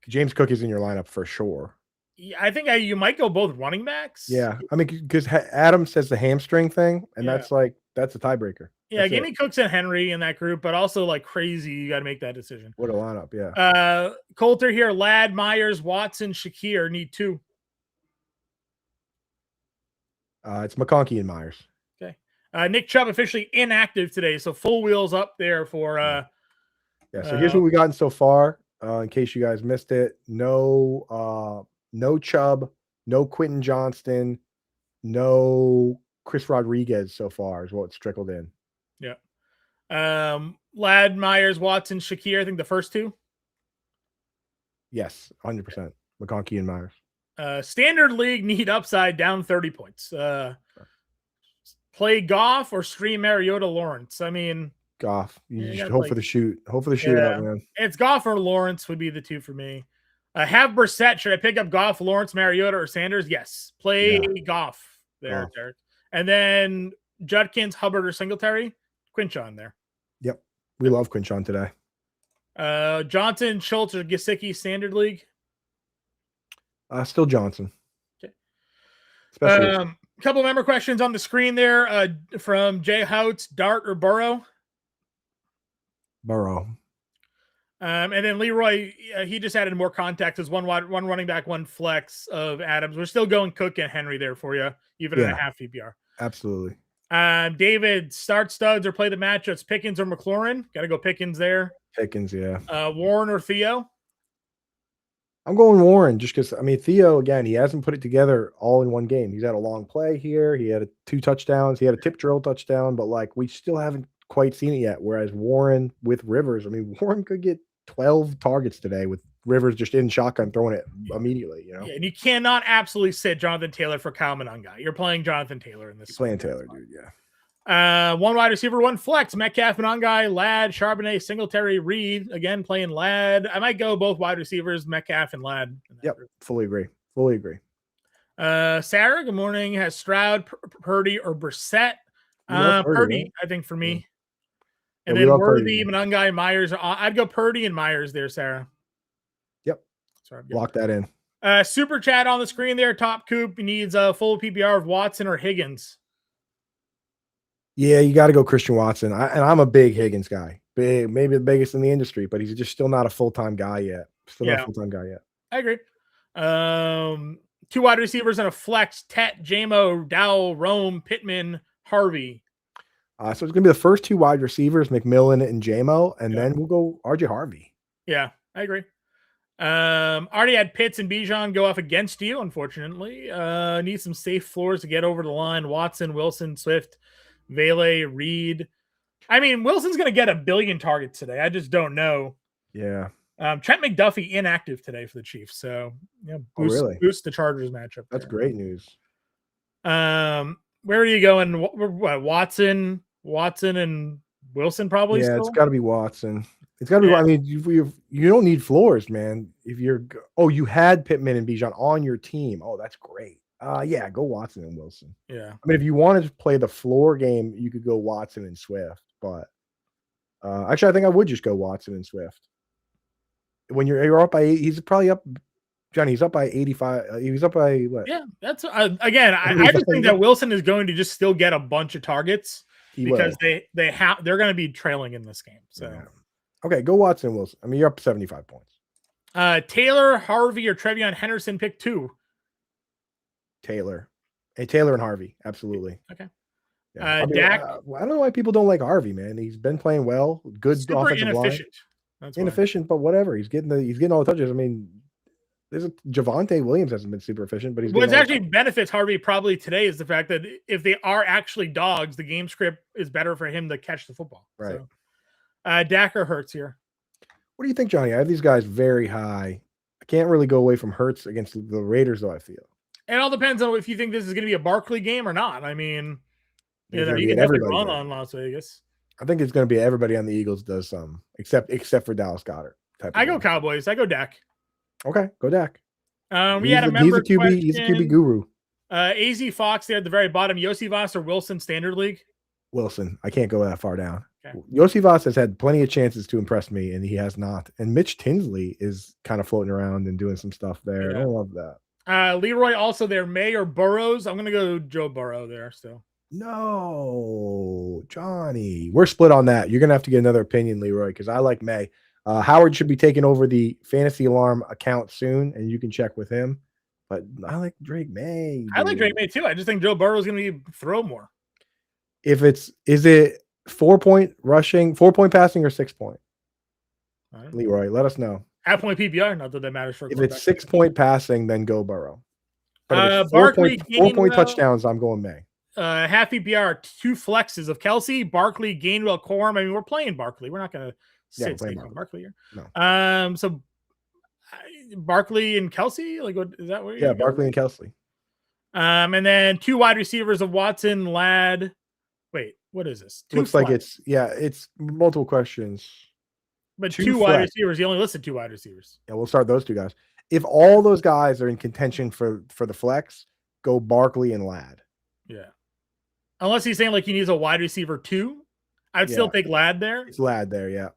James Cook is in your lineup for sure. Yeah, I think you might go both running backs. Yeah. I mean, because Adams says the hamstring thing, and that's a tiebreaker. Yeah, give me Cooks and Henry in that group, but also like crazy, you got to make that decision. What a lineup, yeah. Coulter here, Ladd, Myers, Watson, Shakir need 2. It's McConkey and Myers. Okay. Nick Chubb officially inactive today, so full wheels up there for Yeah. So here's what we gotten so far. In case you guys missed it, no Chubb, no Quentin Johnston, no Chris Rodriguez so far is what's trickled in. Yeah. Ladd, Myers, Watson, Shakir. I think the first two. Yes, 100%. McConkey and Myers. Standard league need upside down 30 points. Play Goff or stream Mariota Lawrence. I mean, Goff. You should hope for the shoot. Hope for the shootout, man. It's Goff or Lawrence would be the two for me. Have Brissett. Should I pick up Goff, Lawrence, Mariota, or Sanders? Yes. Play Goff there, Derek. And then Judkins, Hubbard, or Singletary. Quinchon there. Yep. We love Quinchon today. Johnson, Schultz, or Gesicki, Standard League? Still Johnson. Okay. Especially couple member questions on the screen there from Jay Houts, Dart or Burrow? Burrow. And then Leroy, he just added more context as one running back, one flex of Adams. We're still going Cook and Henry there for you, even in a half PPR. Absolutely. David, start studs or play the matchups, Pickens or McLaurin? Got to go Pickens there. Pickens, yeah. Warren or Theo? I'm going Warren just because, Theo, again, he hasn't put it together all in one game. He's had a long play here. He had 2 touchdowns. He had a tip drill touchdown, but we still haven't quite seen it yet. Whereas Warren with Rivers, Warren could get 12 targets today with Rivers just in shotgun throwing it immediately, Yeah, and you cannot absolutely sit Jonathan Taylor for Kyle Monangai. You're playing Jonathan Taylor in this. You're playing Taylor, dude, yeah. One wide receiver, one flex. Metcalf, Monangai, Ladd, Charbonnet, Singletary, Reed. Again, playing Ladd. I might go both wide receivers, Metcalf and Ladd. Yep, group. fully agree. Sarah, good morning. Has Stroud, Purdy, or Brissett? Purdy, right? I think for me. And then Worthy, Monangai, Myers. I'd go Purdy and Myers there, Sarah. Yep. Sorry, lock that in. Super chat on the screen there. Top Coop needs a full PPR of Watson or Higgins. Yeah, you got to go Christian Watson. I'm a big Higgins guy. Big, maybe the biggest in the industry, but he's just still not a full-time guy yet. I agree. 2 wide receivers and a flex. Tet, Jamo, Dowell, Rome, Pittman, Harvey. So it's going to be the first 2 wide receivers, McMillan and Jamo, and then we'll go RJ Harvey. Yeah, I agree. Already had Pitts and Bijan go off against you, unfortunately. Need some safe floors to get over the line. Watson, Wilson, Swift, Vele, Reed. Wilson's going to get 1 billion targets today. I just don't know. Yeah. Trent McDuffie inactive today for the Chiefs. So, boost the Chargers matchup. That's great news. Where are you going? Watson and Wilson probably? Yeah, still? It's got to be Watson. It's got to be. You don't need floors, man. You had Pittman and Bijan on your team. Oh, that's great. Go Watson and Wilson. Yeah. If you wanted to play the floor game, you could go Watson and Swift. But actually, I think I would just go Watson and Swift. When you're up by 8, he's probably up. Johnny, he's up by 85. He was up by what? Yeah, that's again. I just think that Wilson is going to just still get a bunch of targets because they're going to be trailing in this game. So, okay, go Watson and Wilson. You're up 75 points. Taylor, Harvey, or Trevion Henderson, pick 2. Taylor and Harvey, absolutely. Okay. Yeah. Dak. I don't know why people don't like Harvey, man. He's been playing well. Good super offensive inefficient. line. That's inefficient, but whatever. He's getting all the touches. There's Javonte Williams hasn't been super efficient, but what actually benefits Harvey probably today is the fact that if they are actually dogs, the game script is better for him to catch the football. Right. So, Dak or Hurts here? What do you think, Johnny? I have these guys very high. I can't really go away from Hurts against the Raiders, though, I feel. It all depends on if you think this is going to be a Barkley game or not. You can definitely run on Las Vegas. I think it's going to be everybody on the Eagles does some, except for Dallas Goedert. I go Cowboys. I go Dak. Okay, go Dak. We had a member question. He's a QB guru. AZ Fox there at the very bottom. Yosivas or Wilson Standard League? Wilson. I can't go that far down. Okay. Yosivas has had plenty of chances to impress me, and he has not. And Mitch Tinsley is kind of floating around and doing some stuff there. Yeah. I love that. Leroy also there. May or Burrows? I'm going to go Joe Burrow there still. No, Johnny. We're split on that. You're going to have to get another opinion, Leroy, because I like May. Howard should be taking over the Fantasy Alarm account soon, and you can check with him. But I like Drake May. Dude. I like Drake May too. I just think Joe Burrow is going to throw more. Is it 4-point rushing, 4-point passing, or 6-point? Leroy, let us know. Half point PPR, not that that matters for. If it's 6-point passing, then go Burrow. But if it's Barkley, 4-point touchdowns, I'm going May. Half PPR, 2 flexes of Kelsey, Barkley, Gainwell, Corum. I mean, we're playing Barkley. We're not going to sit on Barkley here. No. So Barkley and Kelsey, like, what is that? What yeah, Barkley and Kelsey. And then 2 wide receivers of Watson, Ladd. Wait, what is this? Looks like it's multiple questions. But 2 wide receivers. He only listed 2 wide receivers. Yeah, we'll start those 2 guys. If all those guys are in contention for the flex, go Barkley and Ladd. Yeah. Unless he's saying like he needs a wide receiver 2. I'd still take Ladd there. It's Ladd there, yeah.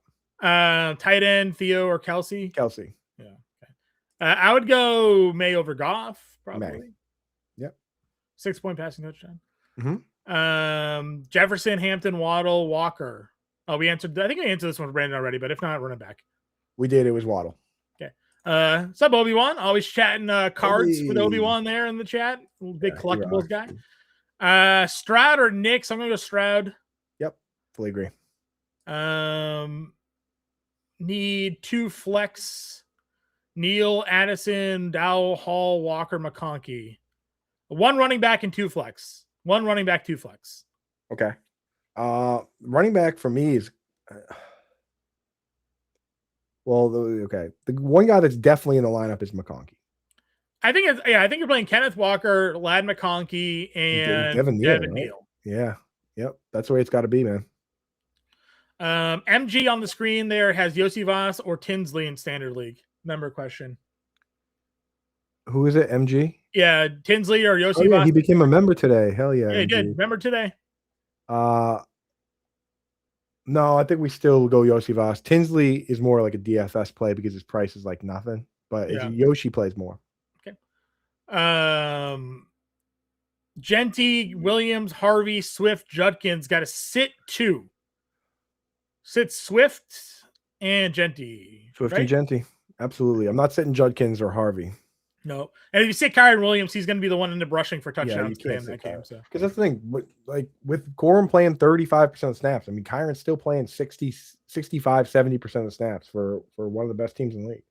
Tight end, Theo or Kelsey? Kelsey. Yeah. Okay. I would go May over Goff, probably. May. Yep. 6-point passing touchdown. Mm-hmm. Jefferson, Hampton, Waddle, Walker. Oh, I think we answered this one for Brandon already, but if not, run it back. We did. It was Waddle. Okay. What's up, Obi-Wan? Always chatting cards with Obi-Wan there in the chat. Big collectibles guy. Stroud or Knicks? I'm going to go Stroud. Yep. Fully agree. Need 2 flex. Neal, Addison, Dowell, Hall, Walker, McConkey. 1 running back and 2 flex. 1 running back, 2 flex. Okay. Running back for me is the one guy that's definitely in the lineup is McConkey. I think you're playing Kenneth Walker, Ladd McConkey, and Devin Neal. Yeah. Yep. That's the way it's got to be, man. MG on the screen there has Yossi Voss or Tinsley in standard league. Member question. Who is it? MG? Yeah, Tinsley or Yossi Voss. He became a member today. Hell yeah. Yeah, he did. Member today. No, I think we still go Yossi Voss. Tinsley is more like a DFS play because his price is like nothing, but Yoshi plays more. Okay. Genty, Williams, Harvey, Swift, Judkins got to sit 2. Sit Swift and Genty. Swift and Genty. Absolutely. I'm not sitting Judkins or Harvey. No. And if you sit Kyron Williams, he's going to be the one in the brushing for touchdowns in that game. So. Because that's the thing. With Corum playing 35% of snaps, I mean, Kyron's still playing 60, 65, 70% of the snaps for one of the best teams in the league.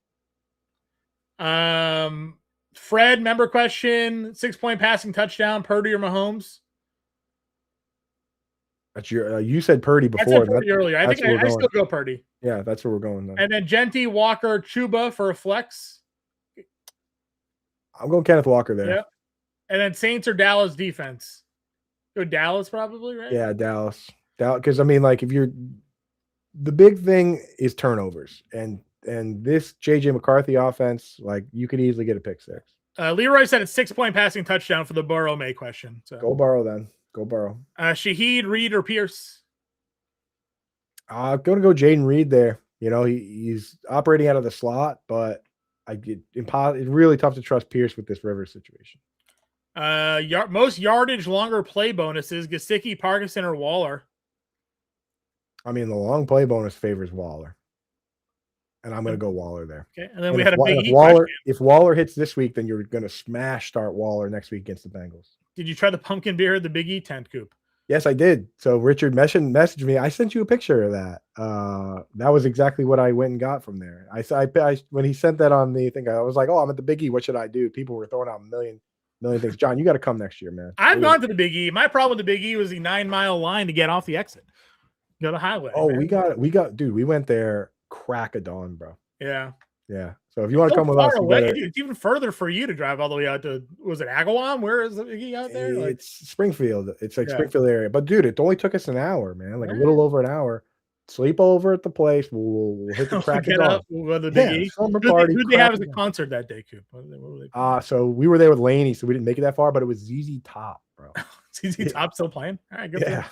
Fred, member question, 6-point passing touchdown, Purdy or Mahomes? That's your. You said Purdy before. I said Purdy earlier. I think I still go Purdy. Yeah, that's where we're going then. And then Genty, Walker, Chuba for a flex. I'm going Kenneth Walker there. Yeah. And then Saints or Dallas defense? Go Dallas probably, right? Yeah, Dallas. Because I mean, like, if you're the big thing is turnovers, and this JJ McCarthy offense, like, you could easily get a pick 6. Leroy said it's 6-point passing touchdown for the Burrow May question. So go Burrow then. Go Burrow. Shaheed, Reed, or Pierce? I'm going to go Jaden Reed there. You know, he's operating out of the slot, but it's really tough to trust Pierce with this Rivers situation. Most yardage, longer play bonuses: Gesicki, Parkinson, or Waller. I mean, the long play bonus favors Waller, and I'm going to go Waller there. Okay, and then we had a big if Waller hits this week, then you're going to start Waller next week against the Bengals. Did you try the pumpkin beer at the Big E tent, Coop? Yes, I did. So Richard messaged me. I sent you a picture of that. That was exactly what I went and got from there. I when he sent that on the thing, I was like, "Oh, I'm at the Big E. What should I do?" People were throwing out a million things. John, you got to come next year, man. I've gone to the Big E. My problem with the Big E was the 9-mile line to get off the exit. Go to highway. Oh, man. we got, dude. We went there crack of dawn, bro. Yeah. Yeah. So if you want to come with us, it's even further for you to drive all the way out to, was it Agawam? Where is the Big E out there? It's Springfield. It's like Springfield area. But dude, it only took us an hour, man. Like a little over an hour. Sleep over at the place. We'll hit the crack of dawn. We'll go to the Big E. Summer party. Who did they have as a concert that day, Coop? So we were there with Laney, so we didn't make it that far, but it was ZZ Top, bro. ZZ Top still playing? All right, good.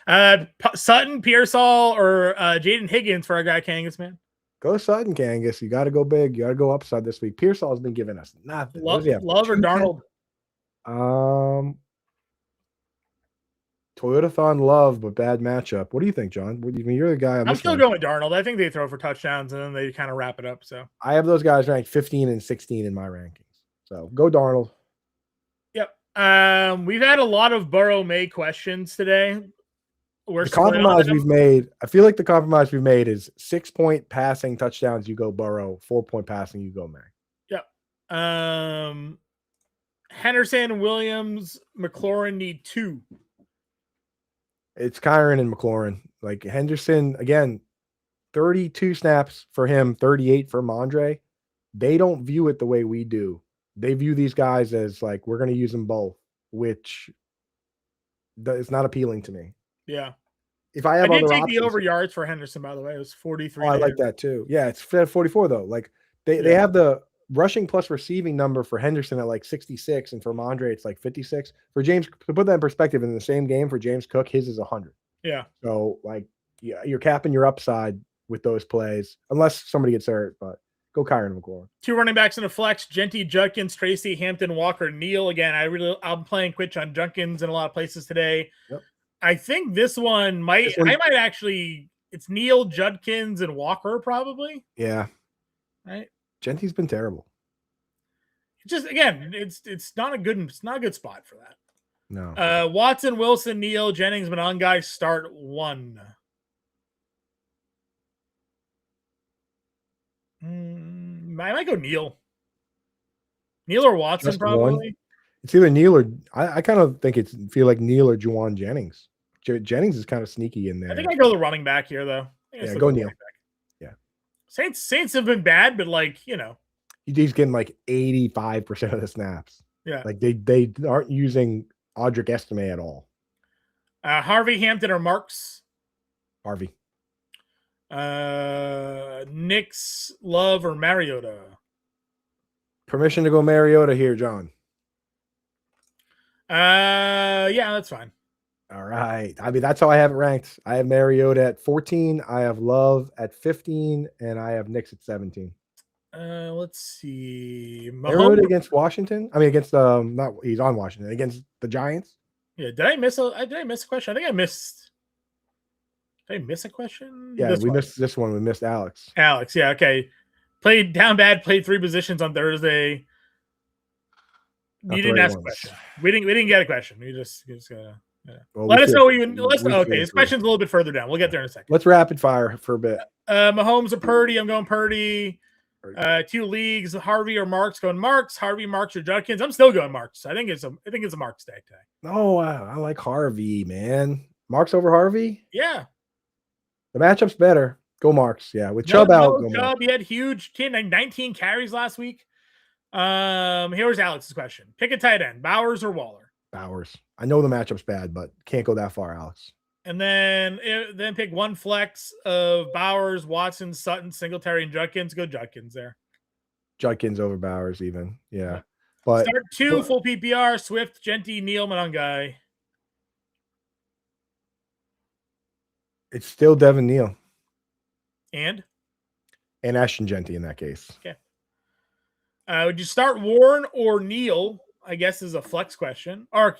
Yeah. Sutton, Pearsall, or Jaden Higgins for our guy Kangas, man. Go Sutton, Kangas. You got to go big. You got to go upside this week. Pearsall has been giving us nothing. Love or Darnold? Toyotathon love, but bad matchup. What do you think, John? I mean, you're the guy. I'm still going with Darnold. I think they throw for touchdowns and then they kind of wrap it up. So I have those guys ranked 15 and 16 in my rankings. So go Darnold. Yep. We've had a lot of Burrow May questions today. The compromise we've made, I feel like the compromise we've made is 6-point passing touchdowns, you go Burrow, 4-point passing, you go May. Yep. Henderson, Williams, McLaurin need 2. It's Kyron and McLaurin. Like Henderson, again, 32 snaps for him, 38 for Mondre. They don't view it the way we do. They view these guys as like, we're going to use them both, which it's not appealing to me. Yeah. If I have I did other take options, the over yards for Henderson, by the way. It was 43. I like that too. Yeah, it's 44 though. Like they have the rushing plus receiving number for Henderson at like 66, and for Mondre it's like 56. For James, to put that in perspective, in the same game for James Cook, his is 100. Yeah. So like, yeah, you're capping your upside with those plays, unless somebody gets hurt. But go Kyron McLaurin. 2 running backs in a flex: Genty, Judkins, Tracy, Hampton, Walker, Neal. Again, I'm playing Quitch on Judkins in a lot of places today. Yep. I think this one I might actually. It's Neal, Judkins, and Walker probably. Yeah. Right. Genty's been terrible. Just again, it's not a good spot for that. No. Watson, Wilson, Neal, Jennings, Monangai start 1. I might go Neal or Watson, Just probably. One. It's either Neal or I kind of think feel like Neal or Juwan Jennings. Jennings is kind of sneaky in there. I think I go the running back here though. Yeah, go Neal. Yeah. Saints have been bad, but like, he's getting like 85% of the snaps. Yeah. Like they aren't using Audric Estime at all. Harvey, Hampton, or Marks? Harvey. Nix, Love, or Mariota? Permission to go Mariota here, John. Yeah, that's fine. All right. I mean, that's how I have it ranked. I have Mariota at 14. I have Love at 15, and I have Nix at 17. Let's see. Mariota against Washington. I mean, against not he's on Washington against the Giants. Yeah. Did I miss a question? I think I missed. Did I miss a question? Yeah, missed this one. We missed Alex. Alex, yeah, okay. Played down bad. Played 3 positions on Thursday. You didn't ask a question. We didn't get a question. We just gotta. Yeah. Well, let us know. Okay, his question's a little bit further down. We'll get there in a second. Let's rapid fire for a bit. Mahomes or Purdy? I'm going Purdy. 2 leagues: Harvey or Marks. Going Marks. Harvey, Marks, or Judkins. I'm still going Marks. I think it's a Marks day today. No, I like Harvey, man. Marks over Harvey. Yeah. The matchup's better. Go Marks. Yeah, with Chubb out. Chubb, he had huge 19 carries last week. Here's Alex's question: pick a tight end, Bowers or Waller? Bowers. I know the matchup's bad, but can't go that far, Alex. And then pick 1 flex of Bowers, Watson, Sutton, Singletary, and Judkins. Go Judkins there. Judkins over Bowers even. Yeah. But start 2 full PPR: Swift, Genty, Neal, Monangai. It's still Devin Neal. And Ashton Genty in that case. Okay. Would you start Warren or Neal? I guess is a flex question. Or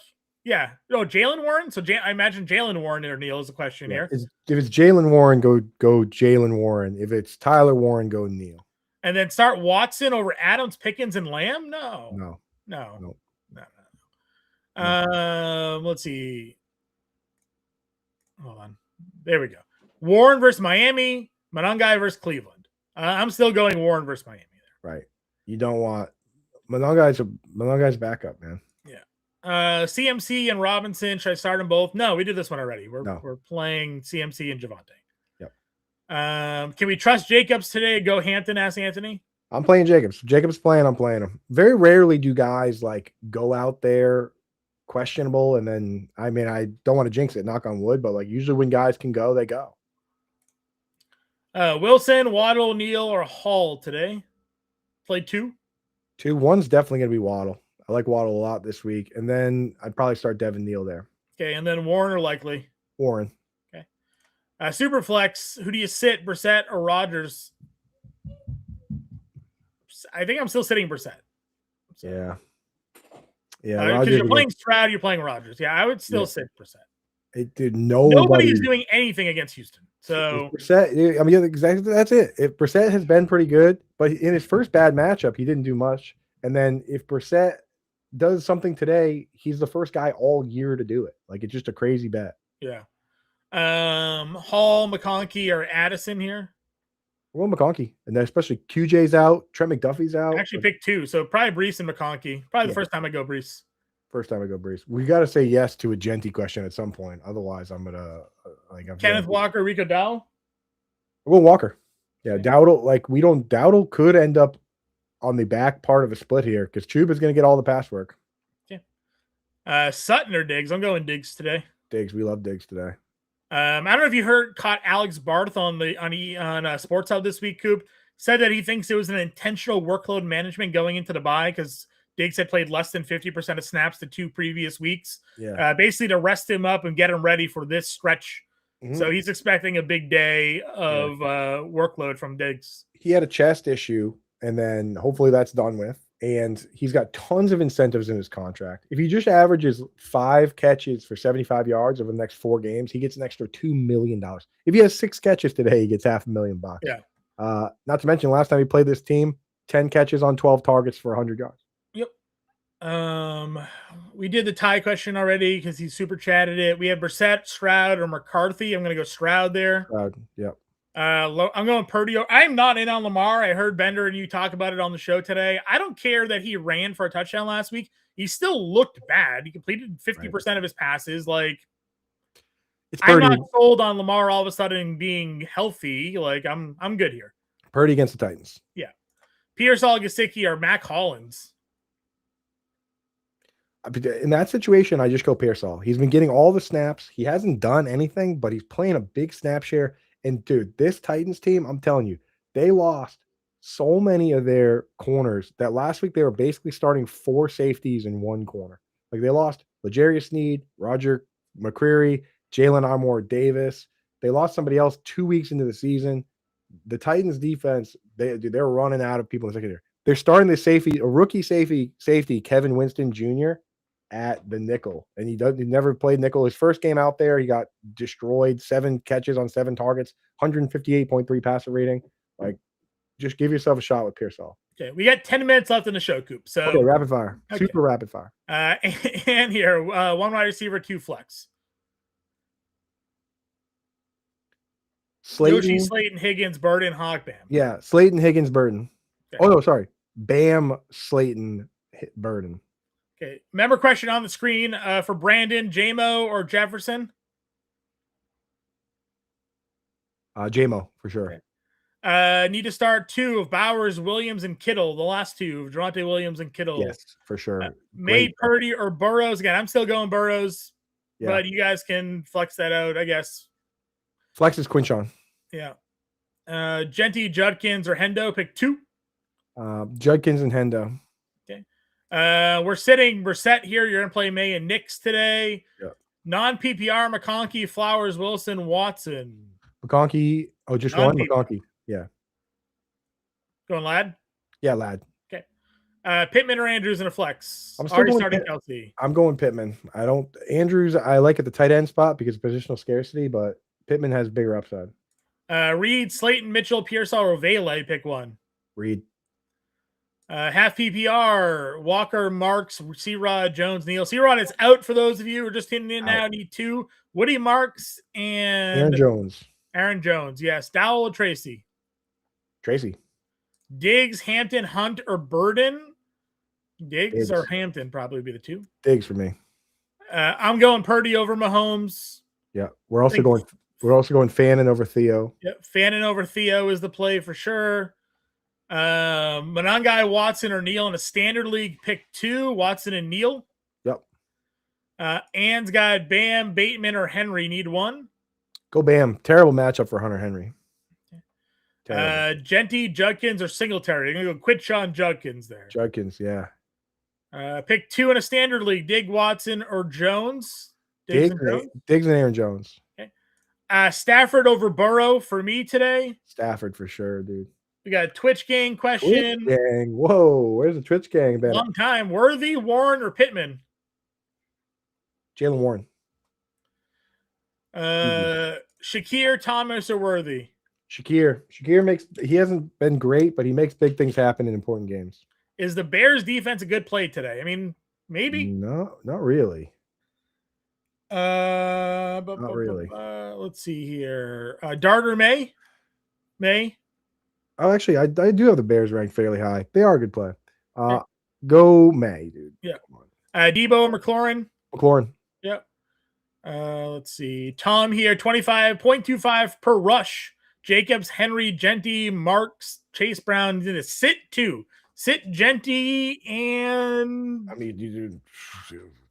Jalen Warren. So I imagine Jalen Warren or Neal is a question here. If it's Jalen Warren, go Jalen Warren. If it's Tyler Warren, go Neal. And then start Watson over Adams, Pickens, and Lamb? No. Let's see. Hold on. There we go. Warren versus Miami, Monangai versus Cleveland. I'm still going Warren versus Miami there. Right. You don't want Monangai's backup, man. Yeah. CMC and Robinson. Should I start them both? No, we did this one already. We're playing CMC and Javonte. Yep. Can we trust Jacobs today? Go Hampton, ask Anthony. I'm playing Jacobs. Jacobs playing, I'm playing him. Very rarely do guys like go out there questionable, and then I don't want to jinx it, knock on wood, but like usually when guys can go, they go. Wilson, Waddle, Neal, or Hall today? Played 2. 1's definitely going to be Waddle. I like Waddle a lot this week. And then I'd probably start Devin Neal there. Okay, and then Warren or Likely? Warren. Okay. Superflex, who do you sit, Brissett or Rodgers? I think I'm still sitting Brissett. Yeah. Because you're playing Stroud, you're playing Rodgers. Yeah, I would still sit Brissett. Nobody is doing anything against Houston. So Brissett, exactly. That's it. If Brissett has been pretty good, but in his first bad matchup, he didn't do much. And then if Brissett does something today, he's the first guy all year to do it. Like it's just a crazy bet. Yeah. Hall, McConkey, or Addison here. Well, McConkey, and then especially QJ's out, Trent McDuffie's out. I actually picked 2, so probably Brees and McConkey. Probably the first time I go Brees. First time I go Brees. We got to say yes to a Genty question at some point. Otherwise, I'm gonna Kenneth Walker, Rico Dowdle. We'll Walker. Yeah, Dowdle. Dowdle could end up on the back part of a split here because Chuba is going to get all the pass work. Yeah. Sutton or Diggs? I'm going Diggs today. Diggs. We love Diggs today. I don't know if you caught Alex Barth on Sports Hub this week, Coop. Said that he thinks it was an intentional workload management going into the bye because Diggs had played less than 50% of snaps the 2 previous weeks. Yeah. Basically to rest him up and get him ready for this stretch. Mm-hmm. So he's expecting a big day of workload from Diggs. He had a chest issue, and then hopefully that's done with. And he's got tons of incentives in his contract. If he just averages 5 catches for 75 yards over the next 4 games, he gets an extra $2 million. If he has 6 catches today, he gets $500,000. Yeah. Not to mention, last time he played this team, 10 catches on 12 targets for 100 yards. Yep. We did the tie question already because he super chatted it. We have Brissett, Stroud, or McCarthy. I'm going to go Stroud there. Stroud, yep. I'm going Purdy. I'm not in on Lamar. I heard Bender and you talk about it on the show today. I don't care that he ran for a touchdown last week. He still looked bad. He completed 50% of his passes. I'm not sold on Lamar all of a sudden being healthy. I'm good here. Purdy against the Titans. Yeah. Pearsall, Gesicki, or Mac Hollins. In that situation, I just go Pearsall. He's been getting all the snaps. He hasn't done anything, but he's playing a big snap share. And dude, this Titans team, I'm telling you, they lost so many of their corners that last week they were basically starting 4 safeties in 1 corner. They lost L'Jarius Sneed, Roger McCreary, Jalen Armour Davis. They lost somebody else 2 weeks into the season. The Titans defense, they're running out of people in the secondary. They're starting a rookie safety, Kevin Winston Jr. at the nickel, and he never played nickel. His first game out there, he got destroyed. 7 catches on 7 targets, 158.3 passer rating. Just give yourself a shot with Pearsall. Okay, we got 10 minutes left in the show, Coop. So okay, rapid fire, super rapid fire. And here, 1 wide receiver, 2 flex. Yoshi, Slayton, Higgins, Burden, Hogban. Yeah, Slayton, Higgins, Burden. Okay. Oh no, sorry, Bam, Slayton, Burden. Okay. Member question on the screen for Brandon, JMO or Jefferson? JMO for sure. Okay. Need to start 2 of Bowers, Williams, and Kittle. The last 2 of Javonte Williams and Kittle. Yes, for sure. Made Purdy or Burrows. Again, I'm still going Burrows, but you guys can flex that out, I guess. Flex is Quinshawn. Yeah. Genty, Judkins, or Hendo. Pick 2. Judkins and Hendo. Okay. We're set here. You're gonna play May and Knicks today. Yep. Non-PPR, McConkey, Flowers, Wilson, Watson. McConkey. Oh, just one McConkey. Yeah. Going Lad? Yeah, Lad. Okay. Pittman or Andrews in a flex? I'm still starting Kelsey. I'm going Pittman. Andrews I like at the tight end spot because of positional scarcity, but Pittman has bigger upside. Reed, Slayton, Mitchell, Pearsall, or Vele. Pick 1. Reed. Half PPR, Walker, Marks, C-Rod, Jones, Neal. C-Rod is out for those of you who are just tuning in now. Need 2. Woody Marks and Aaron Jones. Yes. Dowell or Tracy? Tracy. Diggs, Hampton, Hunt, or Burden? Diggs or Hampton probably be the 2. Diggs for me. I'm going Purdy over Mahomes. Yeah. We're also going Fannin over Theo. Yep. Fannin over Theo is the play for sure. Monangai, Watson, or Neal in a standard league. Pick 2. Watson and Neal. Yep. Ann's got Bam, Bateman, or Henry. Need 1. Go Bam. Terrible matchup for Hunter Henry. Genty, Judkins, or Singletary. I'm gonna go Quitshawn Judkins there. Judkins, yeah. Pick 2 in a standard league. Dig, Watson, or Jones. Diggs and Aaron Jones. Okay. Stafford over Burrow for me today. Stafford for sure, dude. We got a Twitch gang question. Twitch gang. Whoa, where's the Twitch gang been? Long time. Worthy, Warren, or Pittman? Jalen Warren. Shakir, Thomas, or Worthy? Shakir he hasn't been great, but he makes big things happen in important games. Is the Bears defense a good play today? I mean, maybe. No, not really. Not really. Let's see here. Dart or May? May. Oh, actually, I do have the Bears ranked fairly high. They are a good play. Okay. Go May, dude. Yeah. Come on. Debo or McLaurin? McLaurin. Yep. Let's see. Tom here, 25.25 per rush. Jacobs, Henry, Genty, Marks, Chase Brown did a sit two. Sit Genty and I mean, you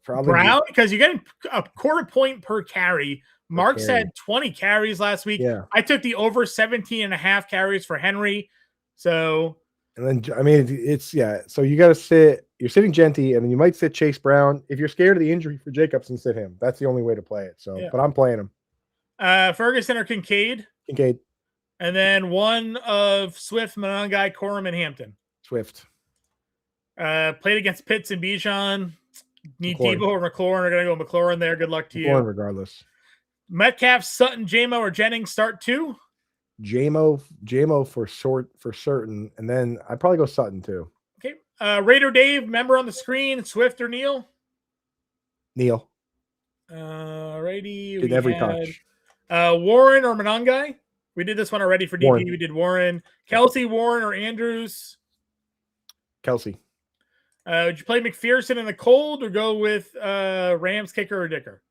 probably Brown because you're getting a quarter point per carry. Marks had 20 carries last week. Yeah. I took the over 17 and a half carries for Henry. So, and then I mean, it's So you got to sit. You're sitting Genty, and then you might sit Chase Brown. If you're scared of the injury for Jacobs, and sit him. That's the only way to play it. So, but I'm playing him. Ferguson or Kincaid. And then one of Swift, Monangai, Corum, and Hampton. Swift. Played against Pitts and Bijan. Need Debo or McLaurin. Are going to go McLaurin there. Good luck to you. Regardless. Metcalf, Sutton, JMO, or Jennings start two. JMO for certain, and then I'd probably go Sutton too. Okay. Raider Dave, member on the screen. Swift or Neal? Neal. Righty. Did every touch. Warren or Monangai? We did this one already for DP. Warren. We did Warren. Kelsey, Warren, or Andrews? Kelsey. Would you play McPherson in the cold or go with Rams kicker or Dicker?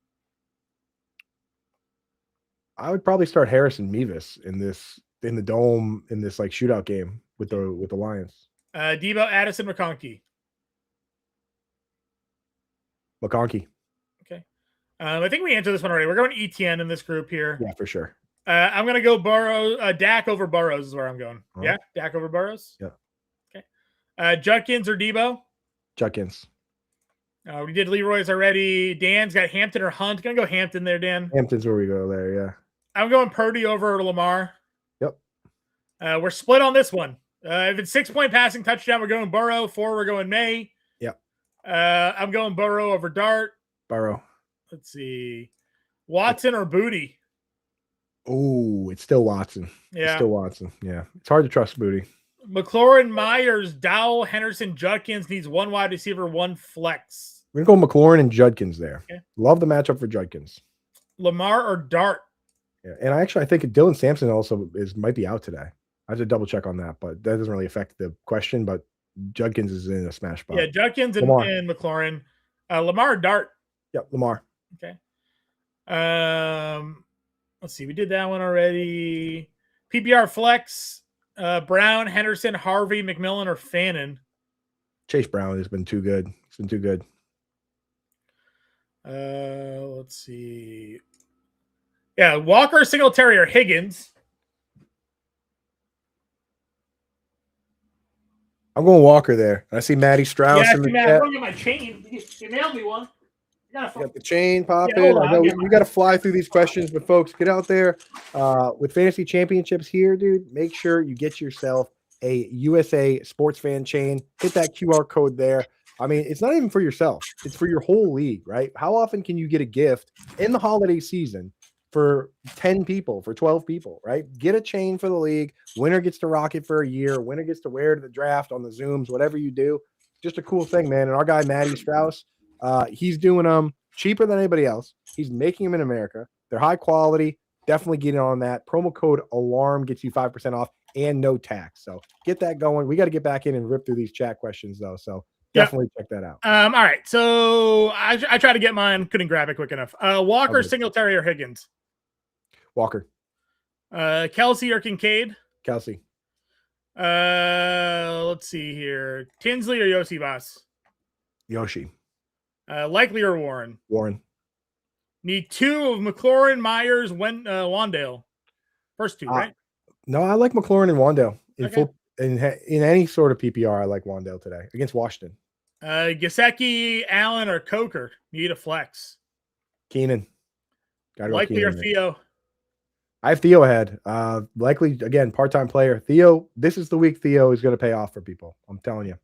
I would probably start Harrison Mevis in the dome in this like shootout game with the Lions. Debo, Addison, McConkey. McConkey. Okay. I think we answered this one already. We're going ETN in this group here. Yeah, for sure. I'm going to go Dak over Burrows is where I'm going. Uh-huh. Yeah, Dak over Burrows? Yeah. Okay. Judkins or Debo? Judkins. We did Leroy's already. Dan's got Hampton or Hunt. Going to go Hampton there, Dan. Hampton's where we go there, yeah. I'm going Purdy over Lamar. Yep. We're split on this one. If it's 6-point passing touchdown, we're going Burrow. 4, we're going May. Yep. I'm going Burrow over Dart. Burrow. Let's see. Watson or Booty? Oh, it's still Watson. Yeah. It's still Watson. Yeah. It's hard to trust Booty. McLaurin, Myers, Dowell, Henderson, Judkins needs one wide receiver, one flex. We're going to go McLaurin and Judkins there. Okay. Love the matchup for Judkins. Lamar or Dart? Yeah. And I think Dylan Sampson also might be out today. I have to double check on that, but that doesn't really affect the question. But Judkins is in a smash spot. Yeah, Judkins and McLaurin. Lamar or Dart? Yep, Lamar. Okay. Let's see. We did that one already. PPR flex. Brown, Henderson, Harvey, McMillan, or Fannin. Chase Brown has been too good. It's been too good. Let's see. Yeah, Walker, Singletary, or Higgins. I'm going Walker there. I see Matty Strauss. Yeah, I'm going to get my chain. You mailed me one. You got the chain popping. I know we got to fly through these questions, but folks, get out there with fantasy championships here, dude. Make sure you get yourself a USA sports fan chain. Hit that QR code there. I mean, it's not even for yourself. It's for your whole league, right? How often can you get a gift in the holiday season for 10 people, for 12 people, right? Get a chain for the league. Winner gets to rock it for a year. Winner gets to wear to the draft on the Zooms, whatever you do. Just a cool thing, man. And our guy, Matty Strauss, he's doing them cheaper than anybody else. He's making them in America. They're high quality. Definitely get in on that. Promo code ALARM gets you 5% off and no tax. So get that going. We got to get back in and rip through these chat questions, though. So definitely check that out. All right. So I tried to get mine. Couldn't grab it quick enough. Walker, Singletary, or Higgins? Walker. Kelsey or Kincaid? Kelsey. Let's see here. Tinsley or Yosibas? Yoshi. Likely or Warren? Warren. Need 2 of McLaurin, Myers, Wandale. First 2, right? No, I like McLaurin and Wandale. In any sort of PPR, I like Wandale today against Washington. Gesicki, Allen, or Coker? Need a flex. Keenan. Likely or Theo? I have Theo ahead. Likely, again, part-time player. Theo, this is the week Theo is going to pay off for people. I'm telling you.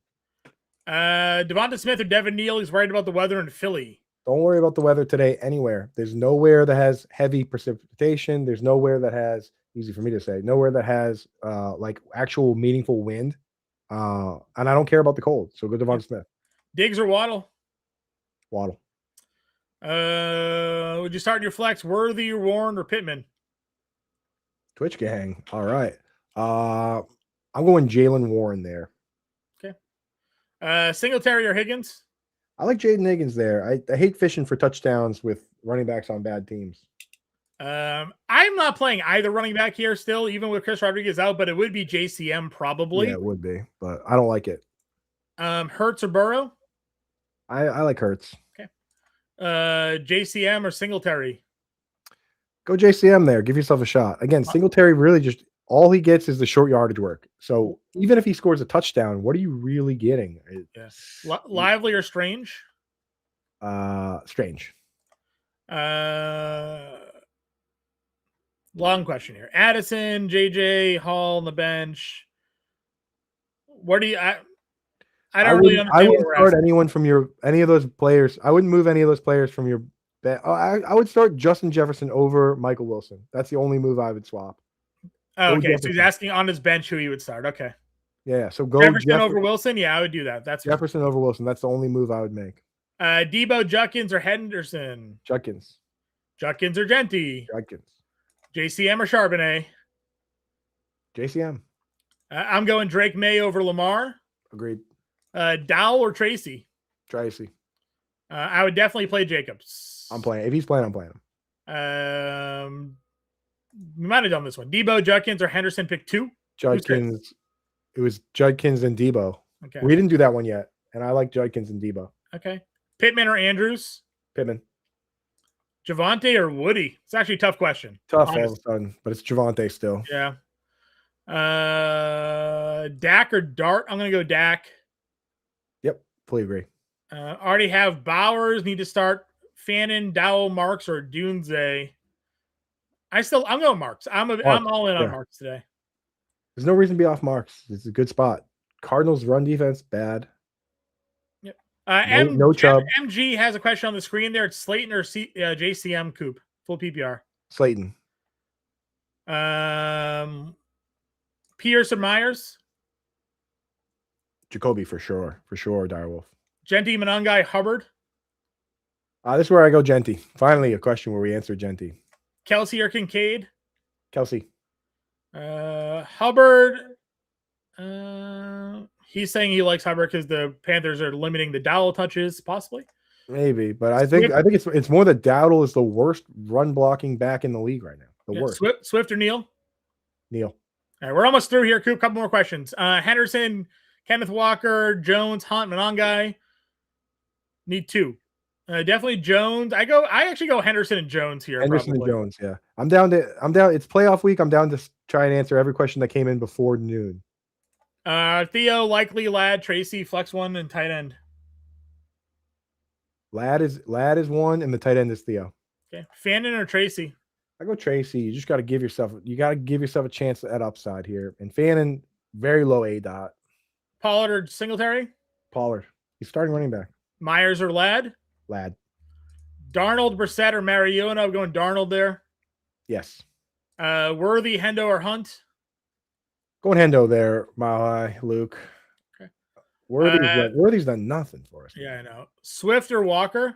Devonta Smith or Devin Neal is worried about the weather in Philly. Don't worry about the weather today anywhere. There's nowhere that has heavy precipitation. There's nowhere that has, easy for me to say, nowhere that has like actual meaningful wind. And I don't care about the cold. So go Devonta Smith. Diggs or Waddle? Waddle. Would you start your flex Worthy, Warren, or Pittman? Twitch gang. All right. I'm going Jalen Warren there. Okay. Singletary or Higgins? I like Jaden Higgins there. I hate fishing for touchdowns with running backs on bad teams. I'm not playing either running back here still, even with Chris Rodriguez out, but it would be JCM probably. Yeah, it would be, but I don't like it. Hurts or Burrow? I like Hurts. Okay. JCM or Singletary? Go JCM there. Give yourself a shot. Again, Singletary really just all he gets is the short yardage work. So even if he scores a touchdown, what are you really getting? Yeah. Lively or Strange? Strange. Long question here. Addison, JJ, Hall on the bench. What do you? I don't really understand. I wouldn't start anyone from any of those players. I wouldn't move any of those players from your. I would start Justin Jefferson over Michael Wilson. That's the only move I would swap. Oh, okay, so he's asking on his bench who he would start. Okay. Yeah, so go Jefferson over Wilson. Yeah, I would do that. That's Jefferson over Wilson. That's the only move I would make. Debo, Judkins, or Henderson? Judkins. Judkins or Genty? Judkins. JCM or Charbonnet? JCM. I'm going Drake May over Lamar. Agreed. Dowell or Tracy? Tracy. I would definitely play Jacobs. I'm playing. If he's playing, I'm playing him. We might have done this one. Debo, Judkins, or Henderson pick 2? Judkins. It was Judkins and Debo. Okay. We didn't do that one yet, and I like Judkins and Debo. Okay. Pittman or Andrews? Pittman. Javonte or Woody? It's actually a tough question. Tough all of a sudden, but it's Javonte still. Yeah. Dak or Dart? I'm going to go Dak. Yep, fully agree. Already have Bowers. Need to start Fannin, Dowell, Marks, or Dunze. I'm going Marks. I'm all in on Marks today. There's no reason to be off Marks. It's a good spot. Cardinals run defense bad. Yep. No Chubb. MG has a question on the screen there. It's Slayton or JCM Coop. Full PPR. Slayton. Pierce or Myers? Jacoby for sure. For sure, Direwolf. Genty, Monangai, Hubbard? This is where I go Genty. Finally, a question where we answer Genty. Kelsey or Kincaid? Kelsey. Hubbard. He's saying he likes Hubbard because the Panthers are limiting the Dowell touches, possibly. Maybe, but I think it's more that Dowdle is the worst run blocking back in the league right now. The worst. Swift or Neal? Neal. All right, we're almost through here, Coop. Couple more questions. Henderson, Kenneth Walker, Jones, Hunt, Monangai. Need 2. Definitely Jones. I actually go Henderson and Jones here. Henderson and Jones, yeah. I'm down. It's playoff week. I'm down to try and answer every question that came in before noon. Theo, Likely, Ladd, Tracy, Flex 1, and tight end. Ladd is 1, and the tight end is Theo. Okay. Fannin or Tracy? I go Tracy. You just got to give yourself a chance at upside here. And Fannin, very low A dot. Pollard or Singletary? Pollard. He's starting running back. Myers or Ladd? Ladd. Darnold, Brissett, or Mariota? I'm going Darnold there. Yes. Worthy, Hendo, or Hunt? Going Hendo there, my Luke. Okay. Worthy's done nothing for us. Yeah, I know. Swift or Walker?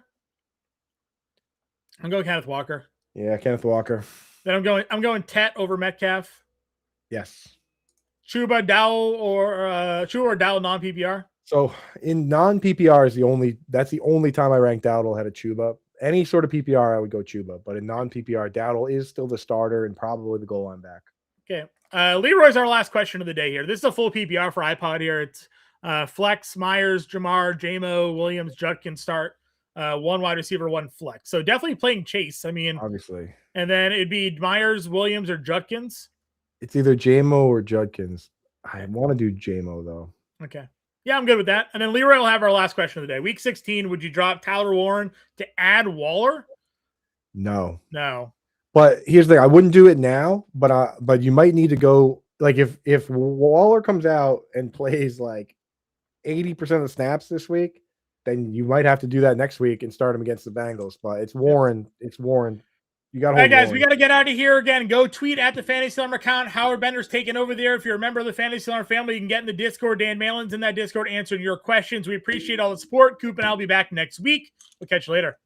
I'm going Kenneth Walker. Yeah, Kenneth Walker. Then I'm going Tet over Metcalf. Yes. Chuba, Dowell, or Dowell non-PPR? So in non-PPR that's the only time I rank Dowdle ahead of Chuba. Any sort of PPR, I would go Chuba, but in non-PPR, Dowdle is still the starter and probably the goal line back. Okay. Leroy's our last question of the day here. This is a full PPR for iPod here. It's Flex, Myers, Jamar, JMO, Williams, Judkins start. 1 wide receiver, 1 flex. So definitely playing Chase. I mean, obviously. And then it'd be Myers, Williams, or Judkins. It's either JMO or Judkins. I want to do JMO though. Okay. Yeah, I'm good with that. And then Leroy will have our last question of the day. Week 16, would you drop Tyler Warren to add Waller? No. But here's the thing. I wouldn't do it now, but you might need to go, like, if Waller comes out and plays like 80% of the snaps this week, then you might have to do that next week and start him against the Bengals. But it's Warren. You got to. All right, guys, we got to get out of here again. Go tweet at the Fantasy Alarm account. Howard Bender's taking over there. If you're a member of the Fantasy Alarm family, you can get in the Discord. Dan Malin's in that Discord answering your questions. We appreciate all the support. Coop and I'll be back next week. We'll catch you later.